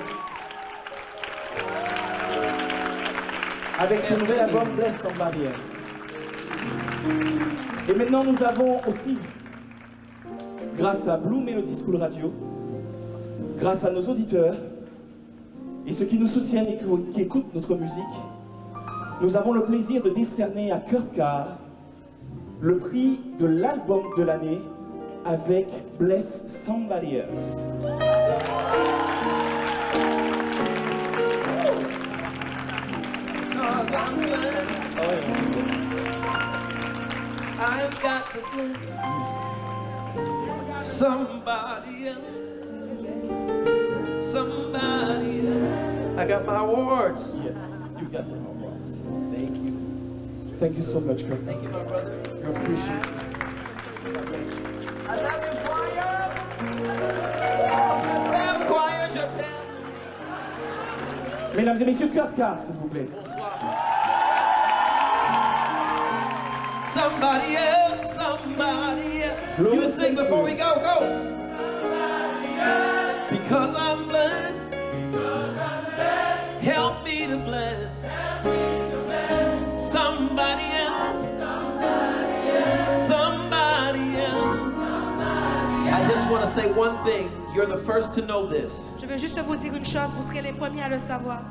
Avec son nouvel album Bless Somebody Else. Et maintenant nous avons aussi, grâce à Blue Melody School Radio, grâce à nos auditeurs et ceux qui nous soutiennent et qui écoutent notre musique, nous avons le plaisir de décerner à Kurt Carr le prix de l'album de l'année avec Bless Somebody Else. I've got to bless somebody else. Somebody else. I got my awards. Yes, you got your awards. Thank you. Thank you so much, Kurt. Thank you, my brother. We appreciate it. Mesdames et messieurs, Kurt Carr, s'il vous plaît. Somebody else, somebody else. You sing before we go, go. Because I'm blessed. Help me to bless. Somebody else. Somebody else. I just want to say one thing. You're the first to know this. Je veux juste vous dire une chose, vous serez les premiers à le savoir.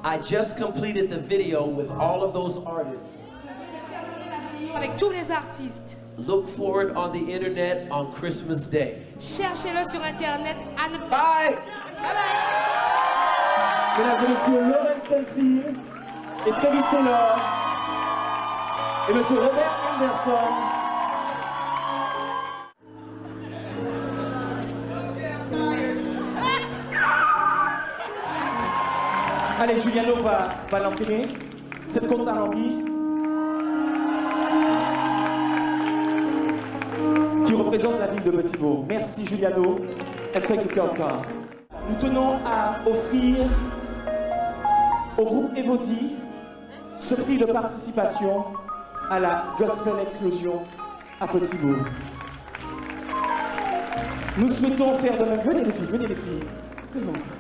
I just completed the video with all of those artists. Avec tous les artistes. Look for it on the internet on Christmas Day. Cherchez-le sur Internet à ne pas. Bye! Bye bye! Mesdames et messieurs, Lawrence Stencil et Travis Taylor et monsieur Robert Anderson. Allez, Juliano va l'entraîner. Cette compte à l'envie qui représente la ville de Petit-Vaux. Merci Juliano. And thank you, Kurt Carr. Nous tenons à offrir au groupe Evody ce prix de participation à la Gospel Explosion à Petit-Vaux. Nous souhaitons faire de même. Venez les filles.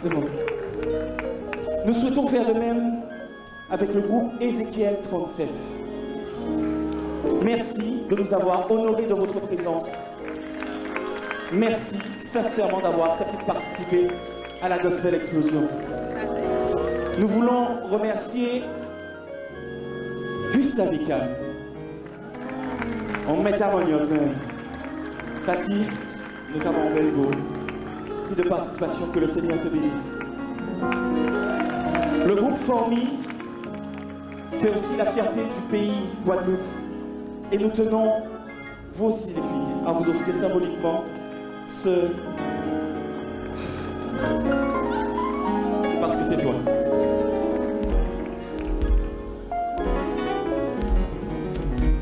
Devant. Nous souhaitons faire de même avec le groupe Ézéchiel 37. Merci de nous avoir honorés de votre présence. Merci sincèrement d'avoir accepté de participer à la Gospel Explosion. Nous voulons remercier Gustave Vical. On met harmonium même. Tati, notamment Belgo. Prix de participation, que le Seigneur te bénisse. Le groupe Formi fait aussi la fierté du pays Guadeloupe. Et nous tenons, vous aussi les filles, à vous offrir symboliquement ce... C'est parce que c'est toi.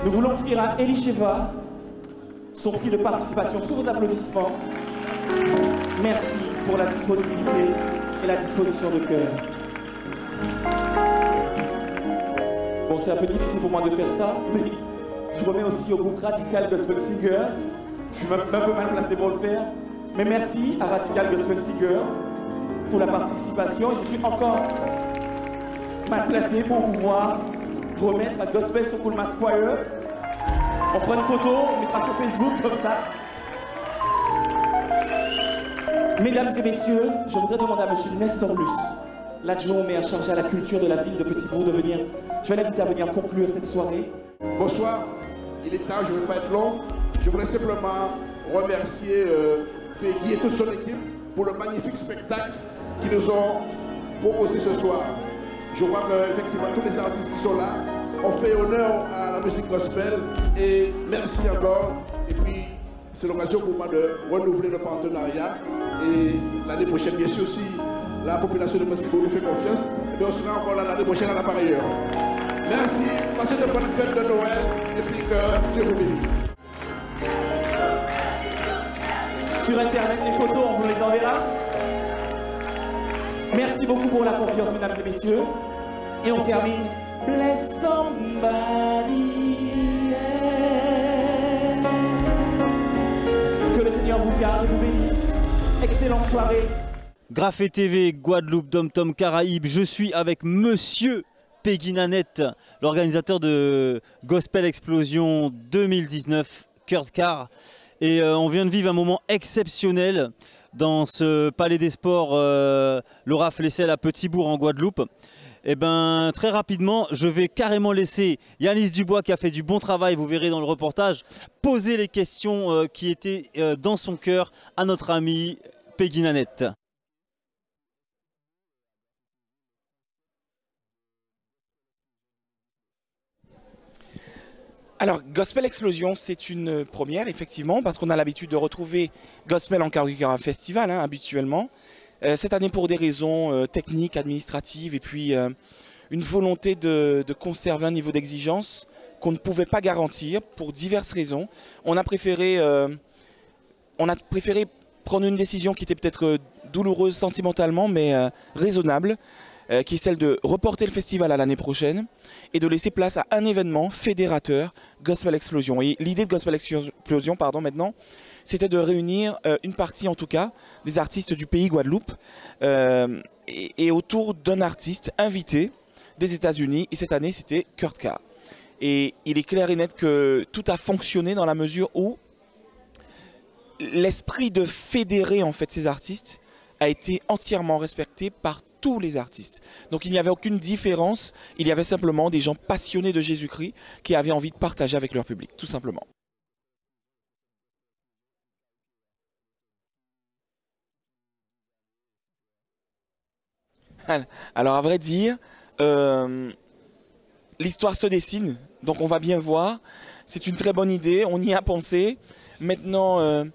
Nous voulons offrir à Elisheva son prix de participation sous vos applaudissements. Merci pour la disponibilité et la disposition de cœur. Bon, c'est un peu difficile pour moi de faire ça, mais je remets aussi au groupe Radical Gospel Singers. Je suis un peu mal placé pour le faire, mais merci à Radical Gospel Singers pour la participation. Je suis encore mal placé pour pouvoir remettre à Gospel Soul Mass Choir. On fera une photo, on mettra sur Facebook comme ça. Mesdames et messieurs, je voudrais demander à monsieur Nestor Luce, l'adjoint au maire chargé à la culture de la ville de Petit-Vaux, de venir. Je vais l'inviter à venir conclure cette soirée. Bonsoir, il est tard, je ne vais pas être long. Je voudrais simplement remercier Peggy et toute son équipe pour le magnifique spectacle qu'ils nous ont proposé ce soir. Je vois qu'effectivement tous les artistes qui sont là ont fait honneur à la musique gospel et merci encore. Et puis c'est l'occasion pour moi de renouveler le partenariat et l'année prochaine, bien sûr, si la population de Petit-Vaux nous fait confiance, et on sera encore là l'année prochaine à la pareille heure. Merci, passez de bonnes fêtes de Noël et puis que Dieu vous bénisse. Sur Internet, les photos, on vous les enverra. Merci beaucoup pour la confiance, mesdames et messieurs. Et on termine. Bless somebody else. Que le Seigneur vous garde et vous bénisse. Excellente soirée. Graffé TV, Guadeloupe, Dom Tom Caraïbes. Je suis avec monsieur Peggy Nanette, l'organisateur de Gospel Explosion 2019, Kurt Carr. Et on vient de vivre un moment exceptionnel dans ce Palais des Sports Laura Flessel à Petit-Bourg en Guadeloupe. Et ben très rapidement, je vais carrément laisser Yanis Dubois, qui a fait du bon travail, vous verrez dans le reportage, poser les questions qui étaient dans son cœur à notre amie Peggy Nanette. Alors, Gospel Explosion, c'est une première, effectivement, parce qu'on a l'habitude de retrouver Gospel en Carugara Festival, habituellement. Cette année, pour des raisons techniques, administratives, et puis une volonté de conserver un niveau d'exigence qu'on ne pouvait pas garantir pour diverses raisons. On a préféré prendre une décision qui était peut-être douloureuse sentimentalement, mais raisonnable, qui est celle de reporter le festival à l'année prochaine et de laisser place à un événement fédérateur, Gospel Explosion. Et l'idée de Gospel Explosion, maintenant, c'était de réunir une partie, en tout cas, des artistes du pays Guadeloupe et autour d'un artiste invité des États-Unis. Et cette année, c'était Kurt Carr. Et il est clair et net que tout a fonctionné dans la mesure où l'esprit de fédérer en fait ces artistes a été entièrement respecté par tous les artistes. Donc il n'y avait aucune différence, il y avait simplement des gens passionnés de Jésus-Christ qui avaient envie de partager avec leur public, tout simplement. Alors à vrai dire, l'histoire se dessine, donc on va bien voir. C'est une très bonne idée, on y a pensé. Maintenant,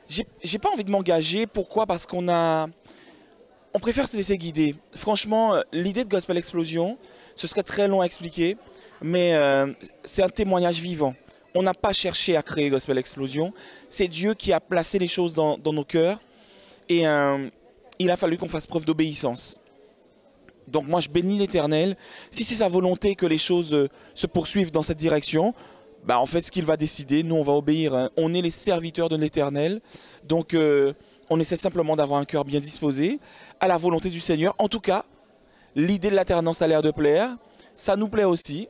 j'ai pas envie de m'engager. Pourquoi? Parce qu'on préfère se laisser guider. Franchement, l'idée de Gospel Explosion, ce serait très long à expliquer, mais c'est un témoignage vivant. On n'a pas cherché à créer Gospel Explosion. C'est Dieu qui a placé les choses dans nos cœurs et il a fallu qu'on fasse preuve d'obéissance. Donc moi je bénis l'Éternel. Si c'est sa volonté que les choses se poursuivent dans cette direction, en fait ce qu'il va décider, nous on va obéir. Hein. On est les serviteurs de l'Éternel. Donc on essaie simplement d'avoir un cœur bien disposé à la volonté du Seigneur. En tout cas, l'idée de l'alternance a l'air de plaire. Ça nous plaît aussi.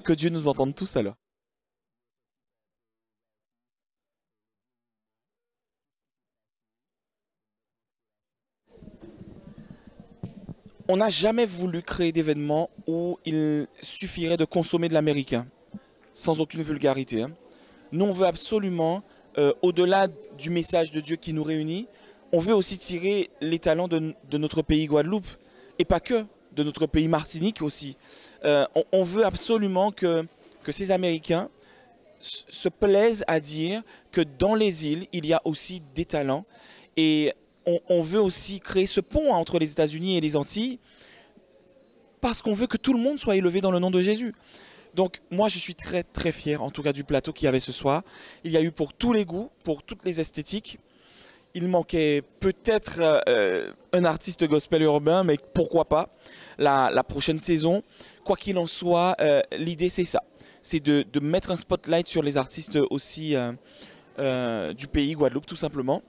Que Dieu nous entende tous alors. On n'a jamais voulu créer d'événements où il suffirait de consommer de l'américain, sans aucune vulgarité. Hein. Nous, on veut absolument, au-delà du message de Dieu qui nous réunit, on veut aussi tirer les talents de notre pays Guadeloupe, et pas que, de notre pays Martinique aussi. On veut absolument que ces Américains se plaisent à dire que dans les îles, il y a aussi des talents, et on veut aussi créer ce pont entre les États-Unis et les Antilles parce qu'on veut que tout le monde soit élevé dans le nom de Jésus. Donc moi je suis très très fier en tout cas du plateau qu'il y avait ce soir. Il y a eu pour tous les goûts, pour toutes les esthétiques. Il manquait peut-être un artiste gospel urbain, mais pourquoi pas la prochaine saison. Quoi qu'il en soit, l'idée c'est ça. C'est de mettre un spotlight sur les artistes aussi du pays Guadeloupe tout simplement.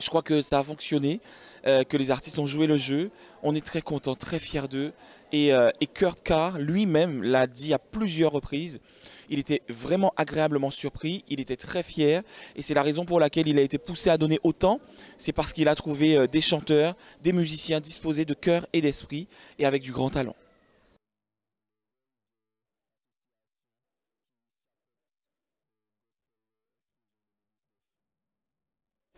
Je crois que ça a fonctionné, que les artistes ont joué le jeu. On est très contents, très fiers d'eux. Et Kurt Carr lui-même l'a dit à plusieurs reprises. Il était vraiment agréablement surpris, il était très fier. Et c'est la raison pour laquelle il a été poussé à donner autant. C'est parce qu'il a trouvé des chanteurs, des musiciens disposés de cœur et d'esprit et avec du grand talent.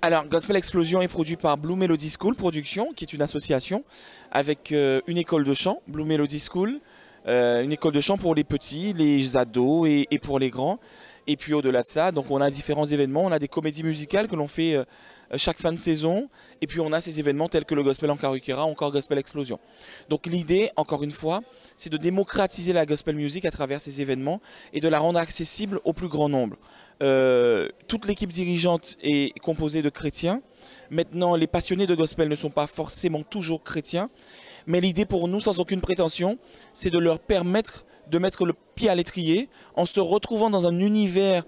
Alors, Gospel Explosion est produit par Blue Melody School Production, qui est une association avec une école de chant, Blue Melody School, une école de chant pour les petits, les ados et pour les grands. Et puis au-delà de ça, donc on a différents événements, on a des comédies musicales que l'on fait chaque fin de saison, et puis on a ces événements tels que le Gospel en Karukera, encore Gospel Explosion. Donc l'idée, encore une fois, c'est de démocratiser la gospel music à travers ces événements et de la rendre accessible au plus grand nombre. Toute l'équipe dirigeante est composée de chrétiens. Maintenant, les passionnés de gospel ne sont pas forcément toujours chrétiens, mais l'idée pour nous, sans aucune prétention, c'est de leur permettre de mettre le pied à l'étrier en se retrouvant dans un univers